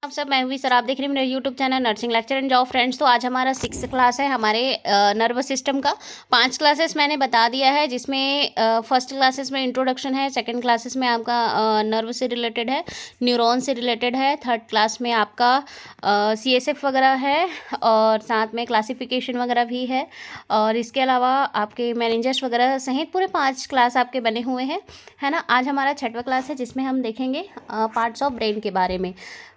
आप सब, मैं हुई सर। आप देख रहे हैं मेरे YouTube channel nursing lecture and जाओ फ्रेंड्स। तो आज हमारा 6th क्लास है हमारे नर्वस सिस्टम का। 5 क्लासेस मैंने बता दिया है, जिसमें फर्स्ट क्लासेस में इंट्रोडक्शन है, सेकंड क्लासेस में आपका नर्व से रिलेटेड है, न्यूरॉन से रिलेटेड है, थर्ड क्लास में आपका CSF वगैरह है और साथ में क्लासिफिकेशन वगैरह भी है। और इसके अलावा आपके मैनेजर्स वगैरह सहित पूरे 5 क्लास आपके बने हुए हैं, है ना। आज हमारा 6वां क्लास है, जिसमें हम देखेंगे पार्ट्स ऑफ ब्रेन के बारे में।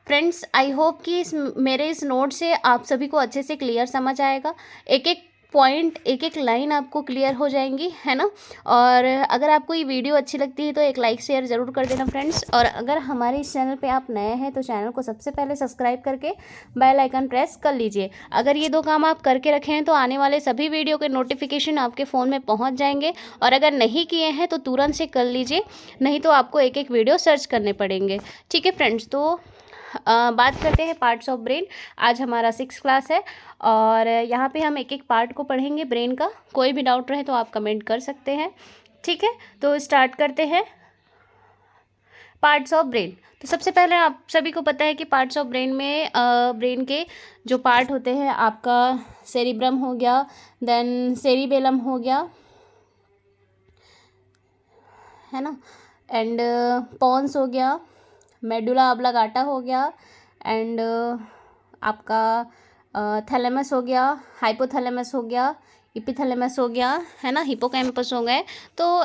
फ्रेंड्स, आई होप कि मेरे इस नोट से आप सभी को अच्छे से क्लियर समझ आएगा। एक एक पॉइंट, एक एक लाइन आपको क्लियर हो जाएंगी, है ना। और अगर आपको ये वीडियो अच्छी लगती है तो एक लाइक शेयर ज़रूर कर देना फ्रेंड्स। और अगर हमारे इस चैनल पे आप नए हैं तो चैनल को सबसे पहले सब्सक्राइब करके बेल आइकन प्रेस कर लीजिए। अगर ये 2 काम आप करके रखें हैं तो आने वाले सभी वीडियो के नोटिफिकेशन आपके फ़ोन में पहुँच जाएंगे। और अगर नहीं किए हैं तो तुरंत से कर लीजिए, नहीं तो आपको एक एक वीडियो सर्च करने पड़ेंगे। ठीक है फ्रेंड्स, तो बात करते हैं पार्ट्स ऑफ ब्रेन। आज हमारा 6th क्लास है और यहाँ पे हम एक एक पार्ट को पढ़ेंगे ब्रेन का। कोई भी डाउट रहे तो आप कमेंट कर सकते हैं, ठीक है। तो स्टार्ट करते हैं पार्ट्स ऑफ ब्रेन। तो सबसे पहले आप सभी को पता है कि पार्ट्स ऑफ ब्रेन में ब्रेन के जो पार्ट होते हैं, आपका सेरिब्रम हो गया, देन सेरिबेलम हो गया, है ना, एंड पॉन्स हो गया, मेडुला ऑब्लांगाटा हो गया, एंड आपका थैलेमस हो गया, हाइपोथैलेमस हो गया, इपिथैलेमस हो गया, है ना, हिपोकैम्पस हो गए, तो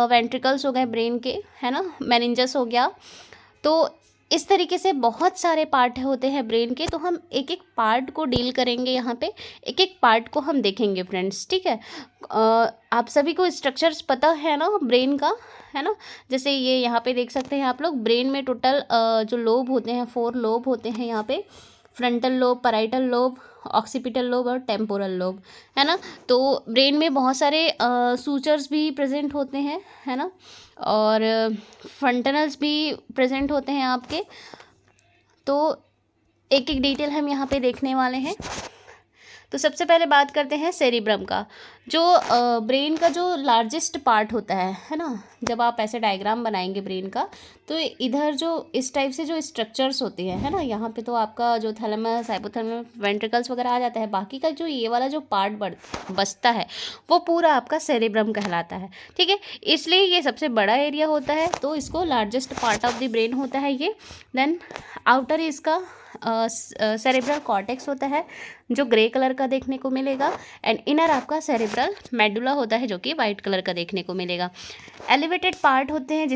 वेंट्रिकल्स हो गए ब्रेन के, है ना, मेनिंजस हो गया। तो इस तरीके से बहुत सारे पार्ट होते हैं ब्रेन के। तो हम एक एक पार्ट को डील करेंगे यहाँ पे, एक एक पार्ट को हम देखेंगे फ्रेंड्स, ठीक है। आप सभी को स्ट्रक्चर्स पता है ना ब्रेन का, है ना। जैसे ये यहाँ पे देख सकते हैं आप लोग, ब्रेन में टोटल जो लोब होते हैं 4 लोब होते हैं यहाँ पे, frontal lobe, parietal lobe, occipital lobe और टेम्पोरल लोब, है ना। तो ब्रेन में बहुत सारे सूचर्स भी प्रेजेंट होते हैं, है ना, और फ्रंटनल्स भी प्रेजेंट होते हैं आपके। तो एक एक डिटेल हम यहाँ पे देखने वाले हैं। तो सबसे पहले बात करते हैं सेरिब्रम का, जो ब्रेन का जो लार्जेस्ट पार्ट होता है ना। जब आप ऐसे डायग्राम बनाएंगे ब्रेन का, तो इधर जो इस टाइप से जो स्ट्रक्चर्स होते हैं, है ना, यहाँ पे तो आपका जो थैलेमस, हाइपोथैलेमस, वेंट्रिकल्स वगैरह आ जाता है। बाकी का जो ये वाला जो पार्ट बचता है वो पूरा आपका सेरिब्रम कहलाता है, ठीक है। इसलिए ये सबसे बड़ा एरिया होता है, तो इसको largest part of the brain होता है ये। देन आउटर इसका सेरेब्रल कॉर्टेक्स होता है, जो ग्रे कलर का देखने को मिलेगा, एंड इनर आपका सेरेब्रल मेडुला होता है, जो कि वाइट कलर का देखने को मिलेगा। एलिवेटेड पार्ट होते हैं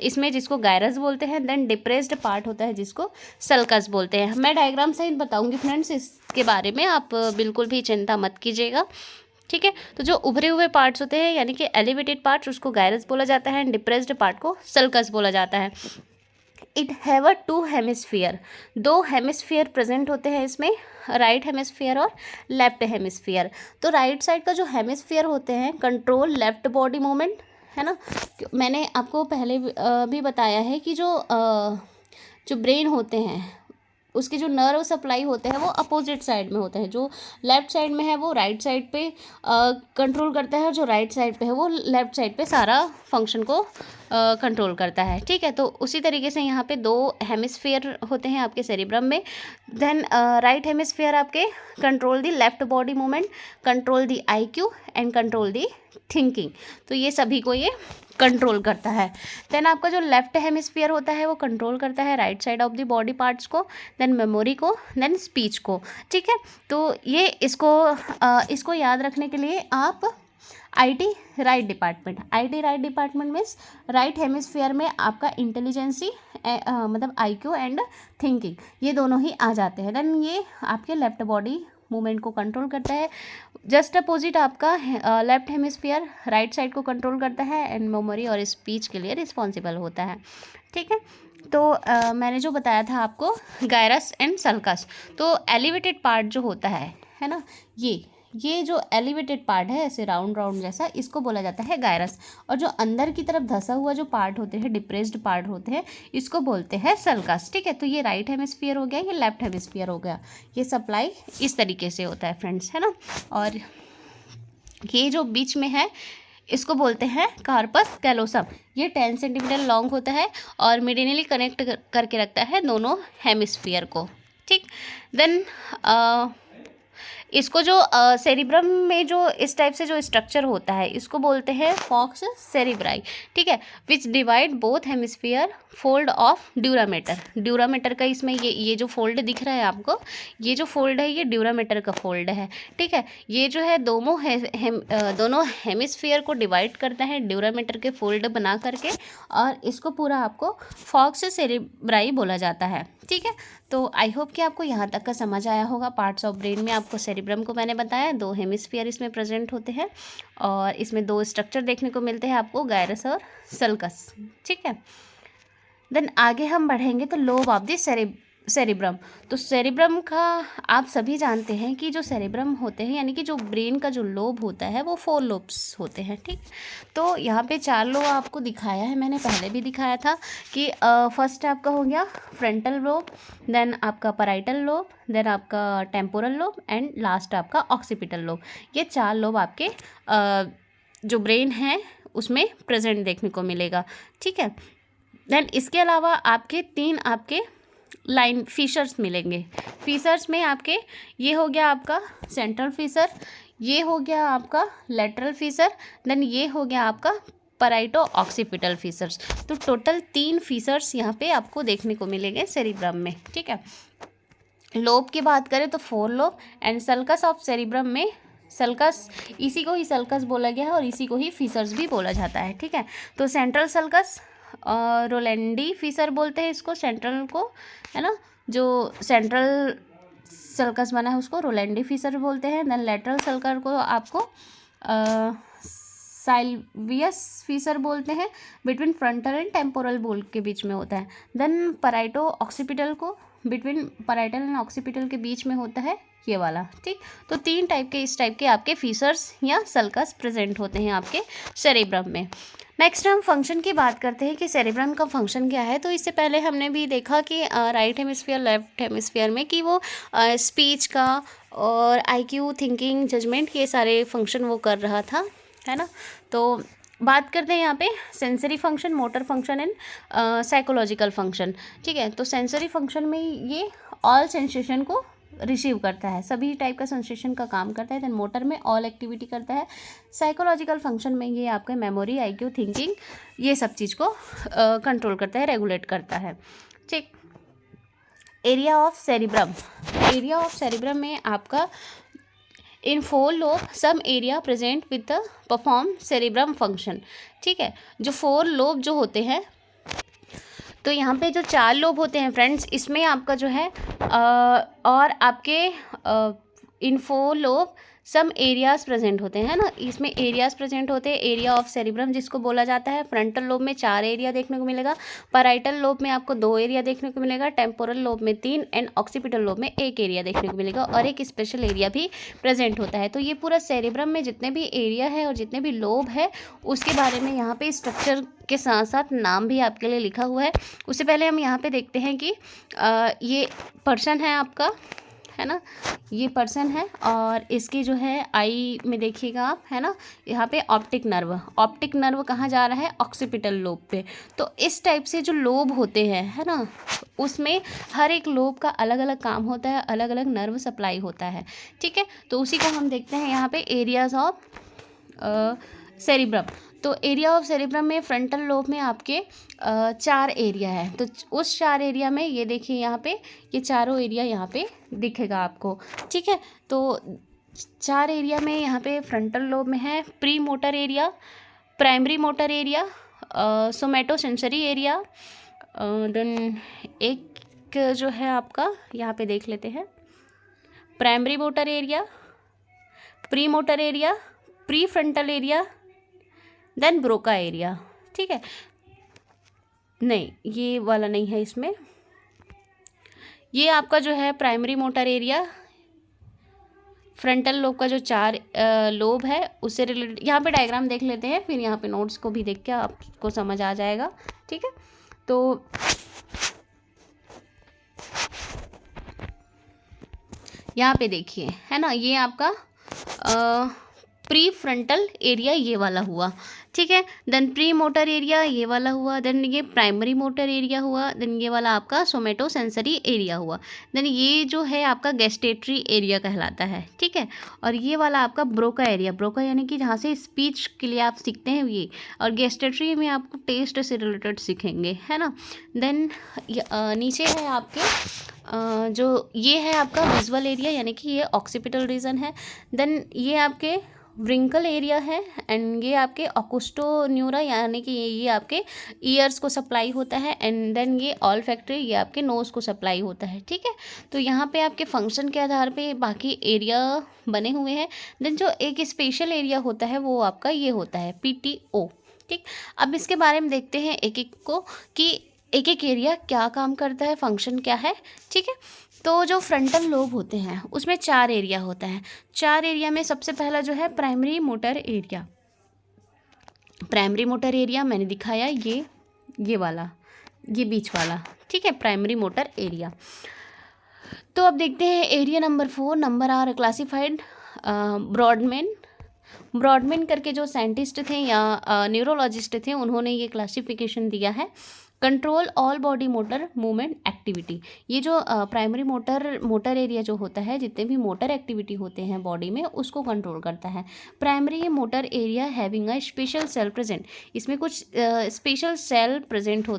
इसमें जिसको गायरस बोलते हैं। देन डिप्रेस्ड पार्ट होता है जिसको सल्कस बोलते हैं। मैं डायग्राम सहित बताऊंगी फ्रेंड्स इसके बारे में, आप बिल्कुल भी चिंता मत कीजिएगा, ठीक है। तो जो उभरे हुए पार्ट्स होते हैं, यानी कि एलिवेटेड पार्ट्स, उसको गायरस बोला जाता है, एंड डिप्रेस्ड पार्ट को सल्कस बोला जाता है। It have a 2 hemisphere, 2 hemisphere present होते हैं इसमें, राइट हेमिस्फीयर और लेफ्ट हेमिस्फीयर। तो राइट साइड का जो हेमिस्फीयर होते हैं कंट्रोल लेफ्ट बॉडी मूवमेंट, है ना। मैंने आपको पहले भी बताया है कि जो ब्रेन होते हैं उसके जो नर्व सप्लाई होते हैं वो अपोजिट साइड में होते हैं। जो लेफ्ट साइड में है वो राइट साइड पे कंट्रोल करता है, और जो राइट साइड पे है वो लेफ्ट साइड पे सारा फंक्शन को कंट्रोल करता है, ठीक है। तो उसी तरीके से यहाँ पे 2 हेमिस्फीयर होते हैं आपके सेरिब्रम में। देन राइट हेमिस्फीयर आपके control the left body movement, control the IQ and control the thinking. तो ये सभी को ये कंट्रोल करता है। देन आपका जो लेफ्ट हेमिस्फीयर होता है वो कंट्रोल करता है right side of the body parts को, देन मेमोरी को, देन स्पीच को, ठीक है। तो ये इसको याद रखने के लिए आप IT right department means right hemisphere में आपका इंटेलिजेंसी मतलब IQ एंड थिंकिंग, ये दोनों ही आ जाते हैं। देन ये आपके लेफ्ट बॉडी मूवमेंट को कंट्रोल करता है। जस्ट अपोजिट आपका लेफ्ट हेमिस्फीयर राइट साइड को कंट्रोल करता है, एंड मेमोरी और स्पीच के लिए रिस्पॉन्सिबल होता है, ठीक है। तो मैंने जो बताया था आपको गायरस एंड सल्कस, तो एलिवेटेड पार्ट जो होता है ना, ये जो एलिवेटेड पार्ट है ऐसे राउंड राउंड जैसा, इसको बोला जाता है गायरस। और जो अंदर की तरफ धंसा हुआ जो पार्ट होते हैं, डिप्रेस्ड पार्ट होते हैं, इसको बोलते हैं सल्कस, ठीक है। तो ये राइट हेमिस्फीयर हो गया, ये लेफ्ट हेमिस्फीयर हो गया। ये सप्लाई इस तरीके से होता है फ्रेंड्स, है ना। और ये जो बीच में है इसको बोलते हैं कार्पस कैलोसम। ये 10 सेंटीमीटर लॉन्ग होता है और मेडिनली कनेक्ट करके रखता है दोनों हेमिस्फीयर को, ठीक। देन इसको जो सेरिब्रम में जो इस टाइप से जो स्ट्रक्चर होता है इसको बोलते हैं फॉक्स सेरिब्राई, ठीक है, विच divide both hemisphere fold of dura mater. Dura mater का इसमें ये जो फोल्ड दिख रहा है आपको, ये जो फोल्ड है ये ड्यूरामेटर का फोल्ड है, ठीक है। ये जो है दोनों हेमिस्फीयर को डिवाइड करता है ड्यूरामेटर के फोल्ड बना करके, और इसको पूरा आपको फॉक्स सेरिब्राई बोला जाता है, ठीक है। तो आई होप कि आपको यहाँ तक का समझ आया होगा। पार्ट्स ऑफ ब्रेन में आपको सेरिब्रम को मैंने बताया, 2 हेमिस्फीयर इसमें प्रेजेंट होते हैं और इसमें 2 स्ट्रक्चर देखने को मिलते हैं आपको, गायरस और सल्कस, ठीक है। देन आगे हम बढ़ेंगे तो लोब ऑफ द सेरिब्रम। तो सेरिब्रम का आप सभी जानते हैं कि जो सेरिब्रम होते हैं यानी कि जो ब्रेन का जो लोब होता है वो 4 लोब्स होते हैं, ठीक। तो यहाँ पे 4 लोब आपको दिखाया है, मैंने पहले भी दिखाया था कि फर्स्ट आपका हो गया फ्रंटल लोब, देन आपका पैराइटल लोब, देन आपका टेम्पोरल लोब एंड लास्ट आपका ऑक्सीपिटल लोब। ये 4 लोब आपके जो ब्रेन है उसमें प्रेजेंट देखने को मिलेगा, ठीक है। देन इसके अलावा आपके 3 आपके लाइन फीचर्स मिलेंगे। फीचर्स में आपके ये हो गया आपका सेंट्रल फीचर, ये हो गया आपका लेटरल फीचर, देन ये हो गया आपका पैराइटो ऑक्सीपिटल फीचर्स। तो टोटल 3 फीचर्स यहाँ पे आपको देखने को मिलेंगे सेरिब्रम में, ठीक है। लोब की बात करें तो 4 lobe and sulcus of cerebrum में, सल्कस इसी को ही सल्कस बोला गया है और इसी को ही फीचर्स भी बोला जाता है, ठीक है। तो सेंट्रल सल्कस रोलैंडी फीचर बोलते हैं इसको, सेंट्रल को, है ना, जो सेंट्रल सल्कस बना है उसको रोलैंडी फीचर बोलते हैं। देन लेटरल सल्कर को आपको साइल्वियस फीचर बोलते हैं, बिटवीन फ्रंटल एंड टेम्पोरल बोल के बीच में होता है। देन पैराइटो ऑक्सीपिटल को बिटवीन पैराइटल एंड ऑक्सीपिटल के बीच में होता है ये वाला, ठीक। तो 3 टाइप के इस टाइप के आपके फीचर्स या सल्कस प्रेजेंट होते हैं आपके सेरिब्रम में। नेक्स्ट हम फंक्शन की बात करते हैं कि सेरिब्रम का फंक्शन क्या है। तो इससे पहले हमने भी देखा कि राइट हेमिस्फीयर लेफ्ट हेमिस्फीयर में कि वो स्पीच का और आईक्यू, थिंकिंग, जजमेंट, ये सारे फंक्शन वो कर रहा था, है ना। तो बात करते हैं यहाँ पे sensory function, motor function and psychological function, ठीक है। तो सेंसरी फंक्शन में ये ऑल सेंसेशन को रिसीव करता है, सभी टाइप का सेंसेशन का काम करता है। देन मोटर में ऑल एक्टिविटी करता है। साइकोलॉजिकल फंक्शन में ये आपका मेमोरी, आईक्यू, थिंकिंग, ये सब चीज़ को कंट्रोल करता है, रेगुलेट करता है, ठीक। Area of cerebrum, area of cerebrum में आपका in 4 lobe some area present with the perform cerebrum function, ठीक है। जो 4 लोब जो होते हैं, तो यहाँ पे जो 4 लोब होते हैं फ्रेंड्स, इसमें आपका जो है और आपके इन 4 लोब सम एरियाज प्रेजेंट होते हैं ना, इसमें एरियाज प्रेजेंट होते हैं। एरिया ऑफ सेरिब्रम जिसको बोला जाता है, फ्रंटल लोब में 4 एरिया देखने को मिलेगा, पैराइटल लोब में आपको 2 एरिया देखने को मिलेगा, टेम्पोरल लोब में 3 एंड ऑक्सीपिटल लोब में 1 एरिया देखने को मिलेगा और एक स्पेशल एरिया भी प्रेजेंट होता है। तो ये पूरा सेरिब्रम में जितने भी एरिया है और जितने भी लोब है उसके बारे में यहाँ पे स्ट्रक्चर के साथ साथ नाम भी आपके लिए लिखा हुआ है। उससे पहले हम यहाँ पे देखते हैं कि ये पर्सन है आपका, है ना, ये पर्सन है और इसकी जो है आई में देखिएगा आप, है ना, यहाँ पे ऑप्टिक नर्व कहाँ जा रहा है, ऑक्सीपिटल लोब पे। तो इस टाइप से जो लोब होते हैं, है ना, उसमें हर एक लोब का अलग अलग काम होता है, अलग अलग नर्व सप्लाई होता है, ठीक है। तो उसी को हम देखते हैं यहाँ पे एरियाज ऑफ सेरिब्रम। तो एरिया ऑफ सेरिब्रम में फ्रंटल लोब में आपके 4 एरिया है। तो उस 4 एरिया में ये देखिए यहाँ पे ये चारों एरिया यहाँ पे दिखेगा आपको, ठीक है। तो 4 एरिया में यहाँ पे फ्रंटल लोब में है pre motor area, primary motor area, somatosensory area, then एक जो है आपका यहाँ पे देख लेते हैं primary motor area, pre motor area, pre frontal area, then Broca area, ठीक है। नहीं, ये वाला नहीं है इसमें, ये आपका जो है primary motor area, frontal lobe का जो 4 लोब है उससे रिलेटेड यहाँ पे डायग्राम देख लेते हैं, फिर यहाँ पे नोट्स को भी देख के आपको समझ आ जाएगा, ठीक है। तो यहाँ पे देखिए, है ना, ये आपका प्री फ्रंटल एरिया ये वाला हुआ, ठीक है। देन प्री मोटर एरिया ये वाला हुआ, देन ये प्राइमरी मोटर एरिया हुआ, देन ये वाला आपका सोमेटो सेंसरी एरिया हुआ, देन ये जो है आपका गैस्टेटरी एरिया कहलाता है, ठीक है। और ये वाला आपका ब्रोका एरिया, ब्रोका यानी कि जहाँ से स्पीच के लिए आप सीखते हैं ये, और गैस्टेटरी में आपको टेस्ट से रिलेटेड सीखेंगे, है ना। देन नीचे है आपके जो ये है आपका विजुअल एरिया यानी कि ये ऑक्सीपिटल रीजन है। देन ये आपके व्रिंकल एरिया है, एंड ये आपके ऑकुस्टोन्यूरा यानी कि ये आपके ईयर्स को सप्लाई होता है, एंड देन ये ऑल फैक्ट्री ये आपके नोज़ को सप्लाई होता है, ठीक है। तो यहाँ पे आपके फंक्शन के आधार पे बाकी एरिया बने हुए हैं। देन जो एक स्पेशल एरिया होता है वो आपका ये होता है PTO, ठीक। अब इसके बारे में देखते हैं एक एक को कि एक एक एरिया क्या काम करता है, फंक्शन क्या है, ठीक है। तो जो फ्रंटल लोब होते हैं उसमें 4 एरिया होता है। 4 एरिया में सबसे पहला जो है primary motor area. Primary motor area मैंने दिखाया ये वाला, ये बीच वाला, ठीक है, प्राइमरी मोटर एरिया। तो अब देखते हैं area number 4, number are classified Brodmann करके जो साइंटिस्ट थे या न्यूरोलॉजिस्ट थे उन्होंने ये क्लासिफिकेशन दिया है। Control all body motor movement activity, ये जो प्राइमरी मोटर एरिया जो होता है, जितने भी मोटर एक्टिविटी होते हैं बॉडी में उसको कंट्रोल करता है। Primary motor area having a special cell present, इसमें कुछ स्पेशल सेल प्रेजेंट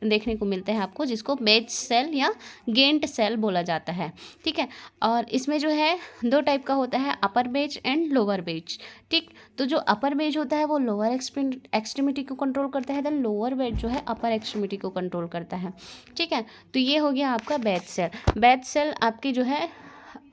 देखने को मिलते हैं आपको, जिसको बेज सेल या गेंट सेल बोला जाता है, ठीक है। और इसमें जो है 2 टाइप का होता है, अपर बेज एंड लोअर बेज, ठीक। तो जो अपर बेज होता है वो लोअर एक्सट्रीमिटी को कंट्रोल करता है, देन लोअर बेज जो है अपर एक्सट्रीमिटी को कंट्रोल करता है, ठीक है। तो ये हो गया आपका बेज सेल। बेज सेल आपकी जो है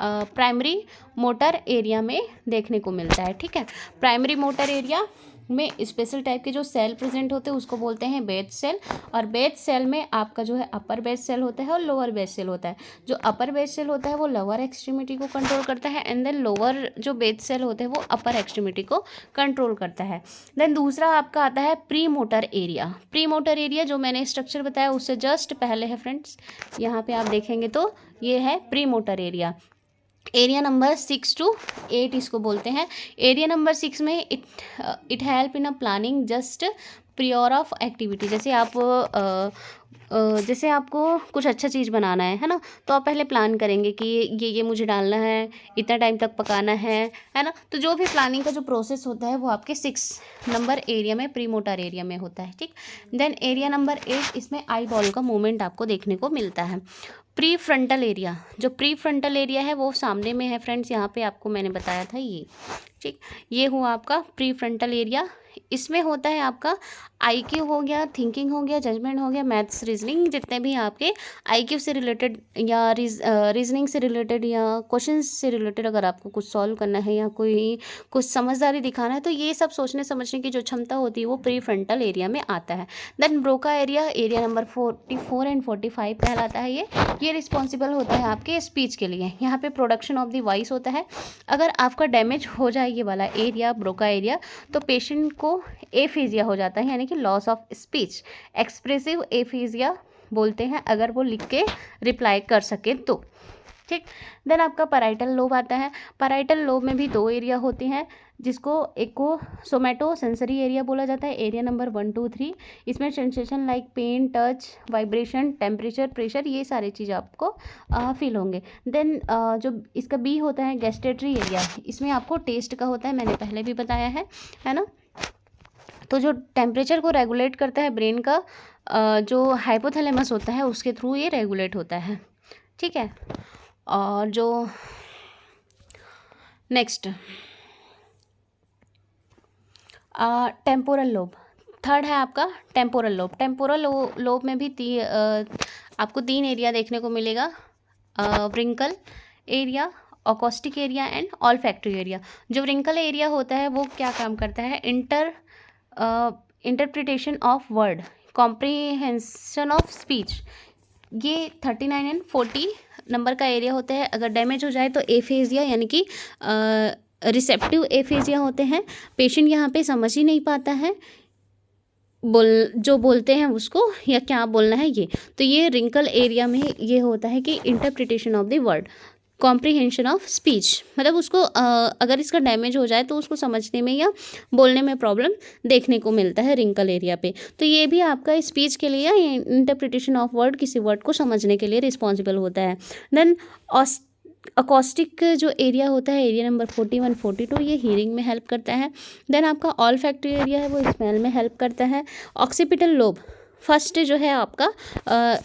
प्राइमरी मोटर एरिया में देखने को मिलता है, ठीक है। प्राइमरी मोटर एरिया में स्पेशल टाइप के जो सेल प्रेजेंट होते हैं उसको बोलते हैं बेज सेल, और बेज सेल में आपका जो है अपर बेज सेल होता है और लोअर बेज सेल होता है। जो अपर बेज सेल होता है वो लोअर एक्सट्रीमिटी को कंट्रोल करता है, एंड देन लोअर जो बेज सेल होते हैं वो अपर एक्सट्रीमिटी को कंट्रोल करता है। देन दूसरा आपका आता है pre motor area. Pre motor area जो मैंने स्ट्रक्चर बताया उससे जस्ट पहले है फ्रेंड्स, यहाँ पे आप देखेंगे तो ये है pre motor area. Area number 6 to 8 इसको बोलते हैं। एरिया नंबर 6 में it help in a planning just prior of activity. जैसे आपको कुछ अच्छा चीज़ बनाना है ना, तो आप पहले प्लान करेंगे कि ये मुझे डालना है, इतना टाइम तक पकाना है ना। तो जो भी प्लानिंग का जो प्रोसेस होता है वो आपके 6 नंबर एरिया में प्री मोटर एरिया में होता है, ठीक। देन एरिया नंबर 8, इसमें आई बॉल का मूवमेंट आपको देखने को मिलता है। प्री फ्रंटल एरिया, जो प्री फ्रंटल एरिया है वो सामने में है फ्रेंड्स, यहाँ पे आपको मैंने बताया था ये, ठीक। ये हुआ आपका प्री फ्रंटल एरिया। इसमें होता है आपका IQ हो गया, थिंकिंग हो गया, जजमेंट हो गया, मैथ्स, रीजनिंग, जितने भी आपके IQ से रिलेटेड या रीजनिंग से रिलेटेड या क्वेश्चन से रिलेटेड अगर आपको कुछ सॉल्व करना है या कुछ समझदारी दिखाना है, तो ये सब सोचने समझने की जो क्षमता होती है वो प्री फ्रंटल एरिया में आता है। Then Broca area number 44 and 45 कहलाता है। ये रिस्पॉन्सिबल होता है आपके स्पीच के लिए। यहाँ पे प्रोडक्शन ऑफ द वॉइस होता है। अगर आपका डैमेज हो जाए ये वाला एरिया, ब्रोका एरिया, तो पेशेंट को एफेजिया हो जाता है, यानी कि loss of speech. Expressive aphasia बोलते हैं अगर वो लिख के रिप्लाई कर सके तो, ठीक। देन आपका पैराइटल लोब आता है। पैराइटल लोब में भी 2 एरिया होते हैं, जिसको एक को सोमेटो सेंसरी एरिया बोला जाता है। एरिया नंबर 1, 2, 3, इसमें sensation like pain, touch, vibration, temperature, pressure, ये सारे चीज़ आपको फील होंगे। देन जो इसका बी होता है गैस्टेटरी एरिया, इसमें आपको टेस्ट का होता है, मैंने पहले भी बताया है ना। तो जो टेम्परेचर को रेगुलेट करता है ब्रेन का जो हाइपोथैलेमस होता है उसके थ्रू ये रेगुलेट होता है, ठीक है। और जो नेक्स्ट टेम्पोरल लोब, थर्ड है आपका टेम्पोरल लोब। टेम्पोरल लोब में भी आपको 3 एरिया देखने को मिलेगा, Wernicke area, acoustic area and olfactory area. जो व्रिंकल एरिया होता है वो क्या काम करता है, interpretation of word, comprehension of speech. ये 39 एंड 40 नंबर का एरिया होता है। अगर डैमेज हो जाए तो एफेजिया यानी कि रिसेप्टिव एफेजिया होते हैं। पेशेंट यहाँ पे समझ ही नहीं पाता है जो बोलते हैं उसको या क्या बोलना है ये। तो ये रिंकल एरिया में ये होता है कि interpretation of the word, comprehension of speech, मतलब उसको अगर इसका डैमेज हो जाए तो उसको समझने में या बोलने में प्रॉब्लम देखने को मिलता है रिंकल एरिया पे। तो ये भी आपका स्पीच के लिए, इंटरप्रिटेशन ऑफ वर्ड, किसी वर्ड को समझने के लिए रिस्पॉन्सिबल होता है। देन अकॉस्टिक जो एरिया होता है, एरिया नंबर 41 42, ये हीयरिंग में हेल्प करता है। देन आपका ऑल्फैक्टरी एरिया है, वो स्मेल में हेल्प करता है। ऑक्सीपिटल लोब फर्स्ट जो है आपका,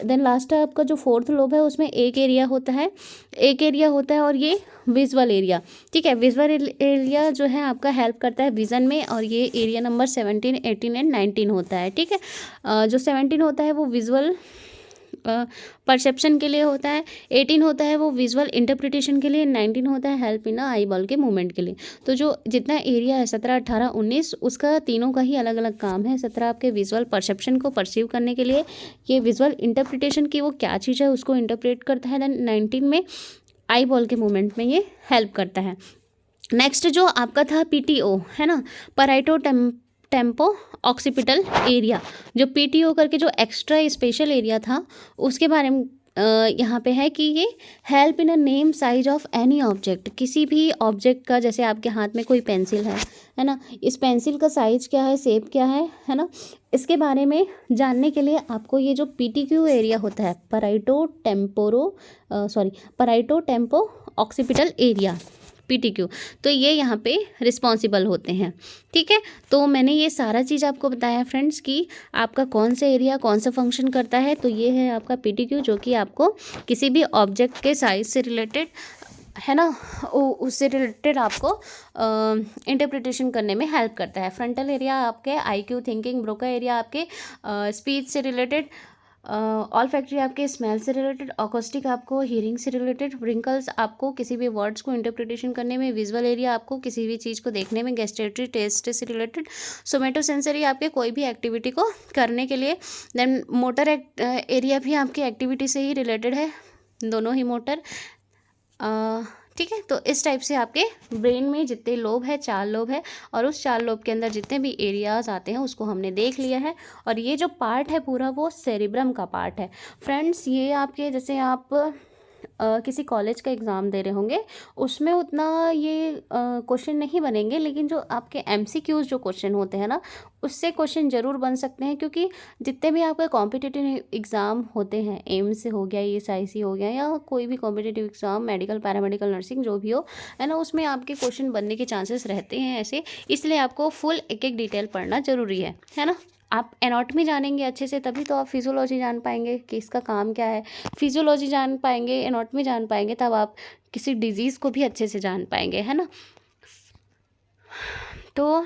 देन लास्ट आपका जो फोर्थ लोब है उसमें एक एरिया होता है और ये विजुअल एरिया, ठीक है। विजुअल एरिया जो है आपका हेल्प करता है विज़न में, और ये एरिया नंबर 17 18 एंड 19 होता है, ठीक है। जो 17 होता है वो विजुअल परसेप्शन के लिए होता है, 18 होता है वो विजुअल इंटरप्रिटेशन के लिए, 19 होता है हेल्प इन आई बॉल के मूवमेंट के लिए। तो जो जितना एरिया है 17 18 19, उसका तीनों का ही अलग अलग काम है। 17 आपके विजुअल परसेप्शन को परसीव करने के लिए, ये विजुअल इंटरप्रिटेशन की वो क्या चीज़ है उसको इंटरप्रेट करता है। देन 19 में आई बॉल के मूवमेंट में ये हेल्प करता है। नेक्स्ट जो आपका था पीटीओ है ना, पराइटो टेम्पो ऑक्सीपिटल एरिया, जो पीटीओ करके जो एक्स्ट्रा स्पेशल एरिया था उसके बारे में यहाँ पे है कि ये help in a name size of any object, किसी भी ऑब्जेक्ट का, जैसे आपके हाथ में कोई पेंसिल है ना, इस पेंसिल का साइज क्या है, शेप क्या है ना, इसके बारे में जानने के लिए आपको ये जो पीटीक्यू एरिया होता है, पराइटो टेम्पो ऑक्सीपिटल एरिया, पीटीक्यू, तो ये यहाँ पे रिस्पॉन्सिबल होते हैं, ठीक है। तो मैंने ये सारा चीज़ आपको बताया फ्रेंड्स कि आपका कौन सा एरिया कौन सा फंक्शन करता है। तो ये है आपका पीटीक्यू, जो कि आपको किसी भी ऑब्जेक्ट के साइज से रिलेटेड है ना, उससे रिलेटेड आपको इंटरप्रिटेशन करने में हेल्प करता है। फ्रंटल एरिया आपके आईक्यू थिंकिंग, ब्रोका एरिया आपके स्पीच से रिलेटेड, ऑल्फैक्टरी आपके स्मेल से रिलेटेड, अकॉस्टिक आपको हियरिंग से रिलेटेड, रिंकल्स आपको किसी भी वर्ड्स को इंटरप्रिटेशन करने में, विजुअल एरिया आपको किसी भी चीज़ को देखने में, गैस्ट्रेटरी टेस्ट से रिलेटेड, सोमेटो सेंसरी आपके कोई भी एक्टिविटी को करने के लिए, देन मोटर एरिया भी आपकी एक्टिविटी से ही रिलेटेड है, दोनों ही मोटर, ठीक है। तो इस टाइप से आपके ब्रेन में जितने लोब है, 4 लोब है, और उस 4 लोब के अंदर जितने भी एरियाज आते हैं उसको हमने देख लिया है। और ये जो पार्ट है पूरा वो सेरिब्रम का पार्ट है फ्रेंड्स। ये आपके, जैसे आप किसी कॉलेज का एग्ज़ाम दे रहे होंगे उसमें उतना ये क्वेश्चन नहीं बनेंगे, लेकिन जो आपके एमसीक्यूज़ जो क्वेश्चन होते हैं ना, उससे क्वेश्चन ज़रूर बन सकते हैं, क्योंकि जितने भी आपके कॉम्पिटिटिव एग्ज़ाम होते हैं, एम्स हो गया, ESIC हो गया, या कोई भी competitive exam, medical, paramedical, nursing जो भी हो है ना, उसमें आपके क्वेश्चन बनने के चांसेस रहते हैं ऐसे, इसलिए आपको फुल एक एक डिटेल पढ़ना ज़रूरी है ना। आप एनाटॉमी जानेंगे अच्छे से तभी तो आप फिजियोलॉजी जान पाएंगे कि इसका काम क्या है, फिजियोलॉजी जान पाएंगे, एनाटॉमी जान पाएंगे, तब आप किसी डिजीज़ को भी अच्छे से जान पाएंगे, है ना। तो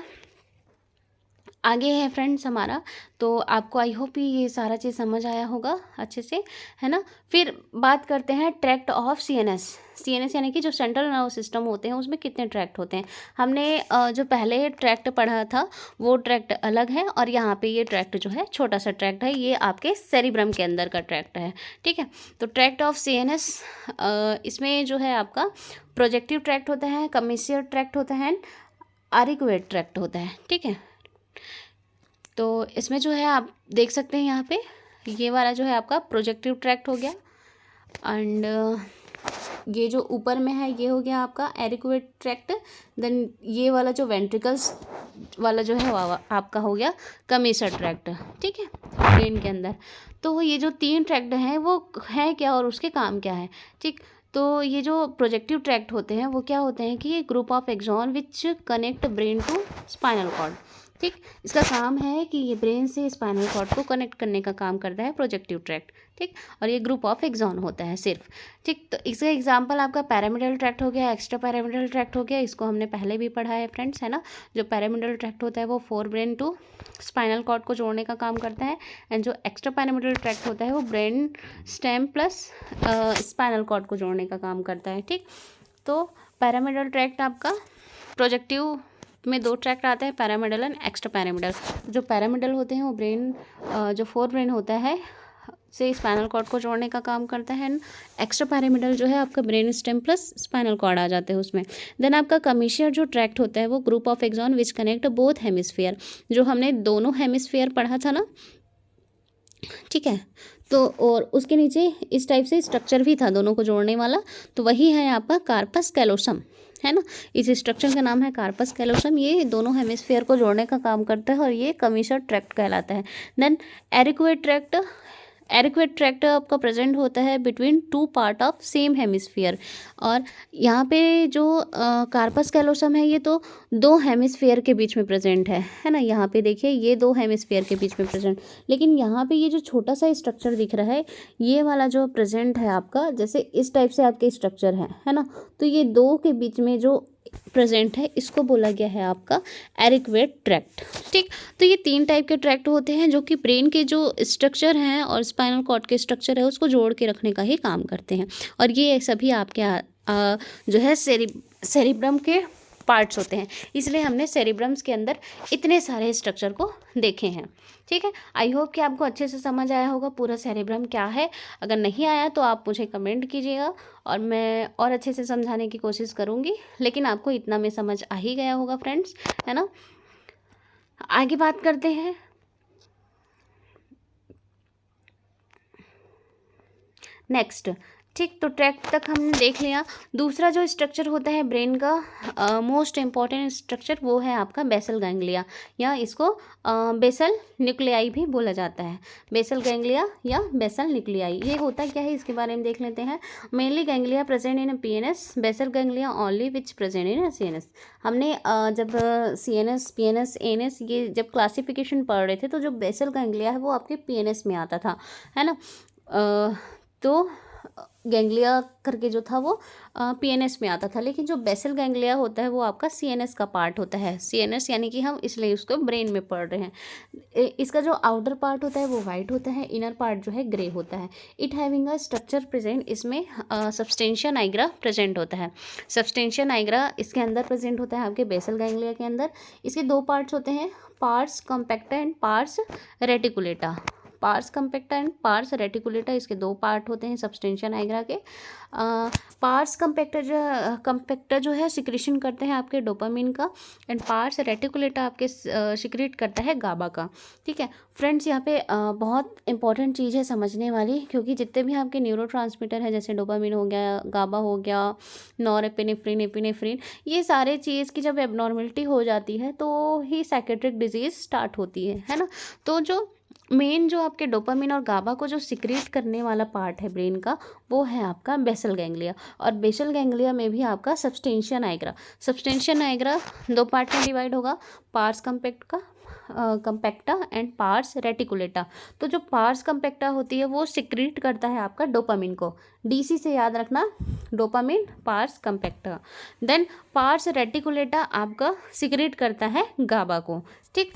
आगे है फ्रेंड्स हमारा, तो आपको आई होप ये सारा चीज़ समझ आया होगा अच्छे से, है ना। फिर बात करते हैं ट्रैक्ट ऑफ सीएनएस यानी कि जो सेंट्रल नर्व सिस्टम होते हैं उसमें कितने ट्रैक्ट होते हैं। हमने जो पहले ट्रैक्ट पढ़ा था वो ट्रैक्ट अलग है, और यहाँ पे ये ट्रैक्ट जो है छोटा सा ट्रैक्ट है, ये आपके सेरिब्रम के अंदर का ट्रैक्ट है, ठीक है। तो ट्रैक्ट ऑफ सीएनएस, इसमें जो है आपका प्रोजेक्टिव ट्रैक्ट होता है, कमीशियल ट्रैक्ट होता है, आरिकुएट ट्रैक्ट होता है, ठीक है। तो इसमें जो है आप देख सकते हैं यहाँ पे ये वाला जो है आपका प्रोजेक्टिव ट्रैक्ट हो गया, एंड ये जो ऊपर में है ये हो गया आपका एरिकुएट ट्रैक्ट। देन ये वाला जो वेंट्रिकल्स वाला जो है आपका हो गया कमीशर ट्रैक्ट, ठीक है, ब्रेन के अंदर। तो ये जो 3 ट्रैक्ट हैं वो है क्या और उसके काम क्या है, ठीक। तो ये जो प्रोजेक्टिव ट्रैक्ट होते हैं वो क्या होते हैं कि ये group of axon which connect brain to spinal cord, ठीक। इसका काम है कि ये ब्रेन से स्पाइनल कॉर्ड को कनेक्ट करने का काम करता है प्रोजेक्टिव ट्रैक्ट, ठीक। और ये ग्रुप ऑफ एक्सॉन होता है सिर्फ, ठीक। तो इसका एग्जांपल आपका पैरामिडल ट्रैक्ट हो गया, एक्स्ट्रा पैरामिडल ट्रैक्ट हो गया, इसको हमने पहले भी पढ़ा है फ्रेंड्स, है ना। जो पैरामिडल ट्रैक्ट होता है वो for brain to spinal cord को जोड़ने का काम करता है, एंड जो एक्स्ट्रा पैरामिडल ट्रैक्ट होता है वो brain stem plus spinal cord को जोड़ने का काम करता है, ठीक। तो पैरामिडल ट्रैक्ट आपका प्रोजेक्टिव में 2 ट्रैक्ट आते हैं, पैरामिडल एंड एक्स्ट्रा पैरामिडल। जो पैरामिडल होते हैं वो ब्रेन जो फोर ब्रेन होता है से स्पाइनल कॉर्ड को जोड़ने का काम करता है, एंड एक्स्ट्रा पैरामिडल जो है आपका brain stem plus spinal cord आ जाते हैं उसमें। देन आपका कमीशियर जो ट्रैक्ट होता है वो group of axon which connect both hemisphere, जो हमने दोनों हेमिस्फीयर पढ़ा था ना, ठीक है। तो और उसके नीचे इस टाइप से स्ट्रक्चर भी था दोनों को जोड़ने वाला, तो वही है आपका कार्पस कैलोसम, है ना। इस स्ट्रक्चर का नाम है कार्पस कैलोसम। ये दोनों हेमिस्फीयर को जोड़ने का काम करता है और ये कमीशर ट्रैक्ट कहलाता है। देन एरिक्वेट ट्रैक्ट आपका प्रेजेंट होता है between two part of same hemisphere. और यहाँ पे जो कार्पस कैलोसम है ये तो दो हेमिस्फीयर के बीच में प्रेजेंट है ना। यहाँ पे देखिए ये दो हेमिस्फीयर के बीच में प्रेजेंट, लेकिन यहाँ पे ये जो छोटा सा स्ट्रक्चर दिख रहा है ये वाला जो प्रेजेंट है आपका, जैसे इस टाइप से आपके स्ट्रक्चर है ना। तो ये दो के बीच में जो प्रेजेंट है इसको बोला गया है आपका एरिक्वेट ट्रैक्ट। ठीक, तो ये 3 टाइप के ट्रैक्ट होते हैं जो कि ब्रेन के जो स्ट्रक्चर हैं और स्पाइनल कॉर्ड के स्ट्रक्चर है उसको जोड़ के रखने का ही काम करते हैं। और ये सभी आपके जो है सेरिब्रम के पार्ट्स होते हैं, इसलिए हमने सेरिब्रम्स के अंदर इतने सारे स्ट्रक्चर को देखे हैं। ठीक है, आई होप कि आपको अच्छे से समझ आया होगा पूरा सेरिब्रम क्या है। अगर नहीं आया तो आप मुझे कमेंट कीजिएगा और मैं और अच्छे से समझाने की कोशिश करूँगी, लेकिन आपको इतना में समझ आ ही गया होगा फ्रेंड्स, है ना। आगे बात करते हैं। नेक्स्ट, ठीक, तो ट्रैक्ट तक हमने देख लिया। दूसरा जो स्ट्रक्चर होता है ब्रेन का मोस्ट इम्पॉर्टेंट स्ट्रक्चर वो है आपका बेसल गैंग्लिया, या इसको बेसल न्यूक्लियाई भी बोला जाता है। बेसल गैंग्लिया या बेसल न्यूक्लियाई, ये होता क्या है इसके बारे में देख लेते हैं। Mainly ganglia present in PNS, basal ganglia only which present in CNS. हमने जब सीएनएस, पीएनएस, एएनएस ये जब क्लासिफिकेशन पढ़ रहे थे तो जो बेसल गैंग्लिया है वो आपके पीएनएस में आता था, है ना। तो गैंग्लिया करके जो था वो पीएनएस में आता था, लेकिन जो बेसल गैंग्लिया होता है वो आपका सीएनएस का पार्ट होता है। सीएनएस यानी कि हम इसलिए उसको ब्रेन में पढ़ रहे हैं। इसका जो आउटर पार्ट होता है वो वाइट होता है, इनर पार्ट जो है ग्रे होता है। It having a structure present, इसमें सब्सटेंशिया नाइग्रा प्रेजेंट होता है। सब्सटेंशिया नाइग्रा इसके अंदर प्रेजेंट होता है आपके बेसल गैंग्लिया के अंदर। इसके 2 पार्ट्स होते हैं, pars compacta and pars reticulata. Pars compacta and pars reticulata, इसके 2 पार्ट होते हैं सब्सटेंशिया नाइग्रा के। पार्स कम्पेक्टा जो है सिक्रीशन करते हैं आपके डोपामिन का, एंड पार्स रेटिकुलेटा आपके सिक्रीट करता है गाबा का। ठीक है फ्रेंड्स, यहाँ पे बहुत इंपॉर्टेंट चीज़ है समझने वाली, क्योंकि जितने भी आपके न्यूरोट्रांसमीटर है जैसे डोपामिन हो गया, गाबा हो गया, नॉरएपिनेफ्रिन, एपिनेफ्रिन, ये सारे चीज़ की जब एबनॉर्मलिटी हो जाती है तो ही साइकेट्रिक डिजीज़ स्टार्ट होती है ना। तो जो मेन जो आपके डोपामिन और गाबा को जो सिक्रीट करने वाला पार्ट है ब्रेन का वो है आपका बेसल गैंग्लिया, और बेसल गैंग्लिया में भी आपका substantia Niagara. Substantia Niagara 2 part में डिवाइड होगा, parse compacta and pars reticulata. तो जो पार्स कम्पेक्टा होती है वो सिक्रीट करता है आपका डोपामिन को, डीसी से याद रखना, dopamine pars compacta. Then pars reticulata आपका सिक्रीट करता है गाबा को। ठीक,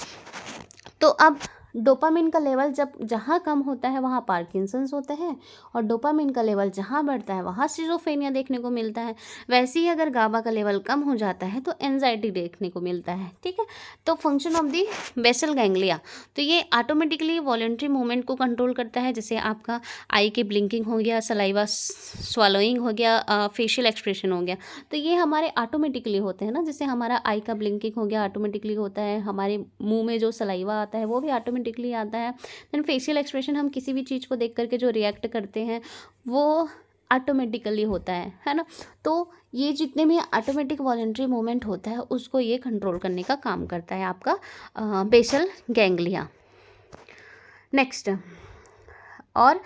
तो अब डोपामिन का लेवल जब जहाँ कम होता है वहाँ पार्किंसंस होता है, और डोपामिन का लेवल जहाँ बढ़ता है वहाँ सिजोफ्रेनिया देखने को मिलता है। वैसे ही अगर गाबा का लेवल कम हो जाता है तो एंजाइटी देखने को मिलता है। ठीक है, तो function of the basal ganglia, तो ये ऑटोमेटिकली वॉलेंट्री मूवमेंट को कंट्रोल करता है, जैसे आपका आई की ब्लिंकिंग हो गया, सलाइवा स्वालोइंग हो गया, फेशियल एक्सप्रेशन हो गया, तो ये हमारे ऑटोमेटिकली होते हैं ना। जैसे हमारा आई का ब्लिंकिंग हो गया ऑटोमेटिकली होता है, हमारे मुंह में जो सलाइवा आता है वो भी ऑटोमेटिकली आता है। देन फेशियल एक्सप्रेशन, हम किसी भी चीज़ को देख करके जो रिएक्ट करते हैं वो ऑटोमेटिकली होता है ना। तो ये जितने भी ऑटोमेटिक वॉलेंट्री मूवमेंट होता है उसको ये कंट्रोल करने का काम करता है आपका बेसल गैंग्लिया। नेक्स्ट, और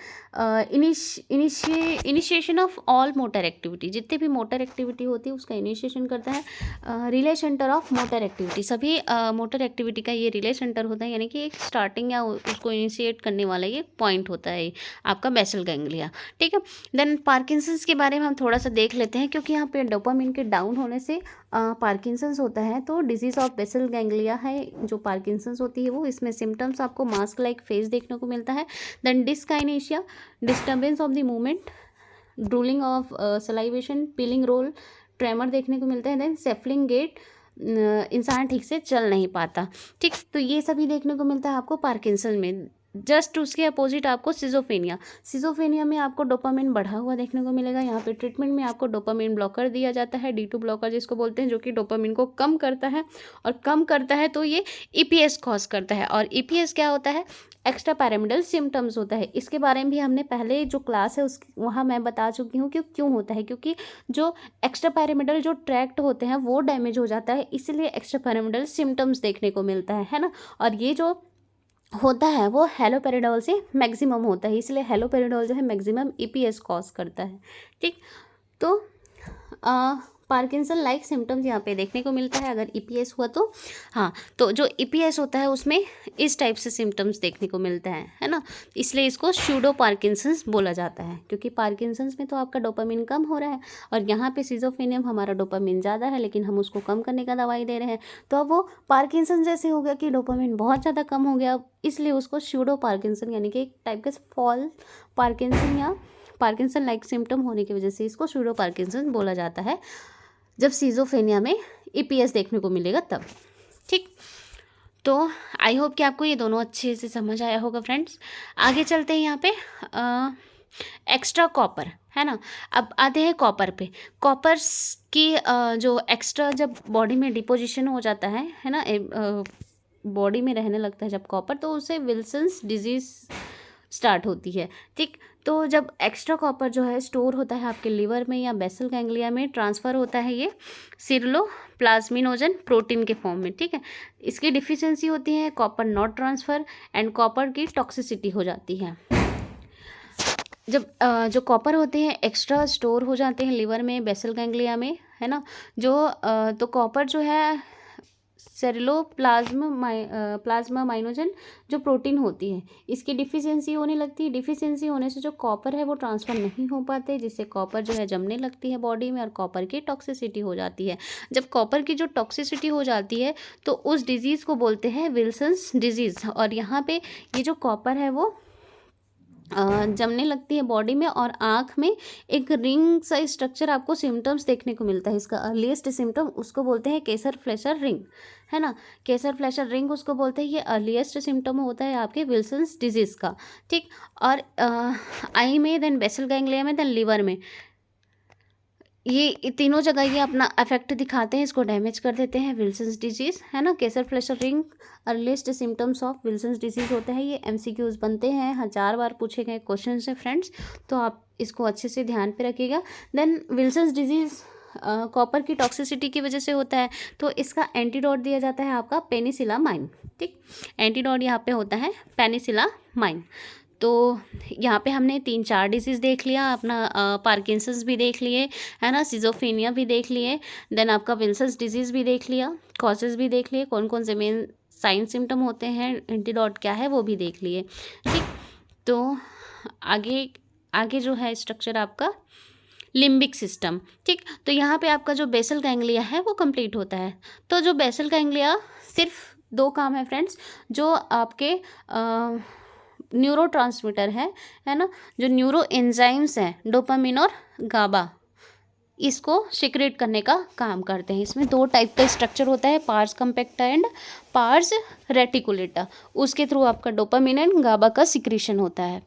initiation of all motor activity, जितने भी मोटर एक्टिविटी होती है उसका इनिशिएशन करता है relay centre of motor activity. सभी मोटर एक्टिविटी का ये रिले सेंटर होता है, यानी कि एक स्टार्टिंग या उसको इनिशिएट करने वाला ये पॉइंट होता है आपका बेसल गैंग्लिया। ठीक है, देन पार्किंसंस के बारे में हम थोड़ा सा देख लेते हैं, क्योंकि यहाँ पे डोपामिन के डाउन होने से पार्किंसंस होता है। तो डिजीज़ ऑफ बेसल गैंग्लिया है जो पार्किंसंस होती है वो, इसमें सिम्टम्स आपको मास्क लाइक फेस देखने को मिलता है। Then dyskinesia, disturbance of the movement, drooling of salivation, pilling roll, tremor देखने को मिलता है। देन सेफलिंग गेट, इंसान ठीक से चल नहीं पाता। ठीक, तो ये सभी देखने को मिलता है आपको पार्किंसन में। जस्ट उसके अपोजिट आपको सिजोफेनिया में आपको डोपामिन बढ़ा हुआ देखने को मिलेगा। यहाँ पे ट्रीटमेंट में आपको डोपामिन ब्लॉकर दिया जाता है, D2 ब्लॉकर जिसको बोलते हैं, जो कि डोपामिन को कम करता है, और कम करता है तो ये EPS कॉज करता है। और EPS क्या होता है? एक्स्ट्रा पैरामिडल सिम्टम्स होता है। इसके बारे में भी हमने पहले जो क्लास है उस वहाँ मैं बता चुकी हूँ कि क्यों होता है, क्योंकि जो एक्स्ट्रा पैरामिडल जो ट्रैक्ट होते हैं वो डैमेज हो जाता है, इसलिए एक्स्ट्रा पैरामिडल सिम्टम्स देखने को मिलता है ना। और ये जो होता है वो हेलोपेरिडोल से मैक्सिमम होता है, इसलिए हेलोपेरिडोल जो है मैक्सिमम EPS कॉज करता है। ठीक, तो पार्किंसन लाइक सिम्टम्स यहाँ पे देखने को मिलता है अगर EPS हुआ तो। हाँ, तो जो EPS होता है उसमें इस टाइप से सिम्टम्स देखने को मिलता है ना, इसलिए इसको स्यूडो पार्किंसंस बोला जाता है, क्योंकि पार्किंसंस में तो आपका डोपामिन कम हो रहा है, और यहाँ पे सिजोफ्रेनिया हमारा डोपामिन ज़्यादा है लेकिन हम उसको कम करने का दवाई दे रहे हैं, तो अब वो पार्किंसन जैसे हो गया कि डोपामिन बहुत ज़्यादा कम हो गया, इसलिए उसको स्यूडो पार्किंसन यानी कि एक टाइप का फॉल पार्किंसन या पार्किंसन लाइक सिम्टम होने की वजह से इसको स्यूडो पार्किंसन बोला जाता है, जब सिजोफ्रेनिया में EPS देखने को मिलेगा तब। ठीक, तो आई होप कि आपको ये दोनों अच्छे से समझ आया होगा फ्रेंड्स। आगे चलते हैं यहाँ पे एक्स्ट्रा कॉपर, है ना। अब आते हैं कॉपर पे। कॉपर की जो एक्स्ट्रा जब बॉडी में डिपोजिशन हो जाता है ना, बॉडी में रहने लगता है जब कॉपर, तो उसे विल्सन्स डिजीज़ स्टार्ट होती है। ठीक, तो जब एक्स्ट्रा कॉपर जो है स्टोर होता है आपके लिवर में या बेसल गैंग्लिया में, ट्रांसफ़र होता है ये सिरलोप्लाज्मिनोजन प्रोटीन के फॉर्म में। ठीक है, इसकी डिफिशियंसी होती है, copper not transfer, and copper की टॉक्सिसिटी हो जाती है। जब जो कॉपर होते हैं एक्स्ट्रा स्टोर हो जाते हैं लिवर में, बेसल गैंग्लिया में, है ना, जो तो कॉपर जो है प्लाज्मा माइनोजन जो प्रोटीन होती है इसकी डिफिशियंसी होने लगती है। डिफिशियंसी होने से जो कॉपर है वो ट्रांसफ़र नहीं हो पाते, जिससे कॉपर जो है जमने लगती है बॉडी में, और कॉपर की टॉक्सिसिटी हो जाती है। जब कॉपर की जो टॉक्सिसिटी हो जाती है तो उस डिजीज़ को बोलते हैं विल्सन्स डिजीज़। और यहाँ पे ये जो कॉपर है वो जमने लगती है बॉडी में, और आँख में एक रिंग सा स्ट्रक्चर आपको सिम्टम्स देखने को मिलता है। इसका अर्लीस्ट सिम्टम उसको बोलते हैं केसर फ्लेशर रिंग, है ना, केसर फ्लेशर रिंग उसको बोलते हैं। ये अर्लीस्ट सिम्टम होता है आपके विल्सन्स डिजीज़ का। ठीक, और आई में, देन बेसल गैंग्लिया में, देन लिवर में, ये तीनों जगह ये अपना इफेक्ट दिखाते हैं, इसको डैमेज कर देते हैं विल्सन्स डिजीज़, है ना। Kayser Fleischer ring earliest symptoms of Wilson's disease होता है। ये MCQs बनते हैं, 1000 बार पूछे गए क्वेश्चन है फ्रेंड्स, तो आप इसको अच्छे से ध्यान पे रखिएगा। देन विल्सन्स डिजीज़ कॉपर की टॉक्सिसिटी की वजह से होता है, तो इसका एंटीडोट दिया जाता है आपका पेनिसिलामाइन। ठीक, एंटीडोट यहाँ पे होता है पेनिसिलामाइन। तो यहाँ पे हमने 3-4 डिजीज़ देख लिया अपना, पार्किंसंस भी देख लिए, है ना, सिजोफ्रेनिया भी देख लिए, देन आपका विल्सन्स डिजीज़ भी देख लिया, कॉजेज़ भी देख लिए, कौन कौन से मेन साइन सिम्टम होते हैं, एंटीडोट क्या है वो भी देख लिए। ठीक, तो आगे जो है स्ट्रक्चर आपका लिम्बिक सिस्टम। ठीक, तो यहाँ पे आपका जो बेसल गैंग्लिया है वो कंप्लीट होता है। तो जो बेसल गैंग्लिया सिर्फ 2 काम है फ्रेंड्स, जो आपके न्यूरोट्रांसमीटर है ना, जो न्यूरो एंजाइम्स हैं डोपामिन और गाबा, इसको सिक्रेट करने का काम करते हैं। इसमें 2 टाइप का स्ट्रक्चर होता है, पार्स कम्पैक्टा एंड पार्स रेटिकुलेटा। उसके थ्रू आपका डोपामिन एंड गाबा का सिक्रीशन होता है।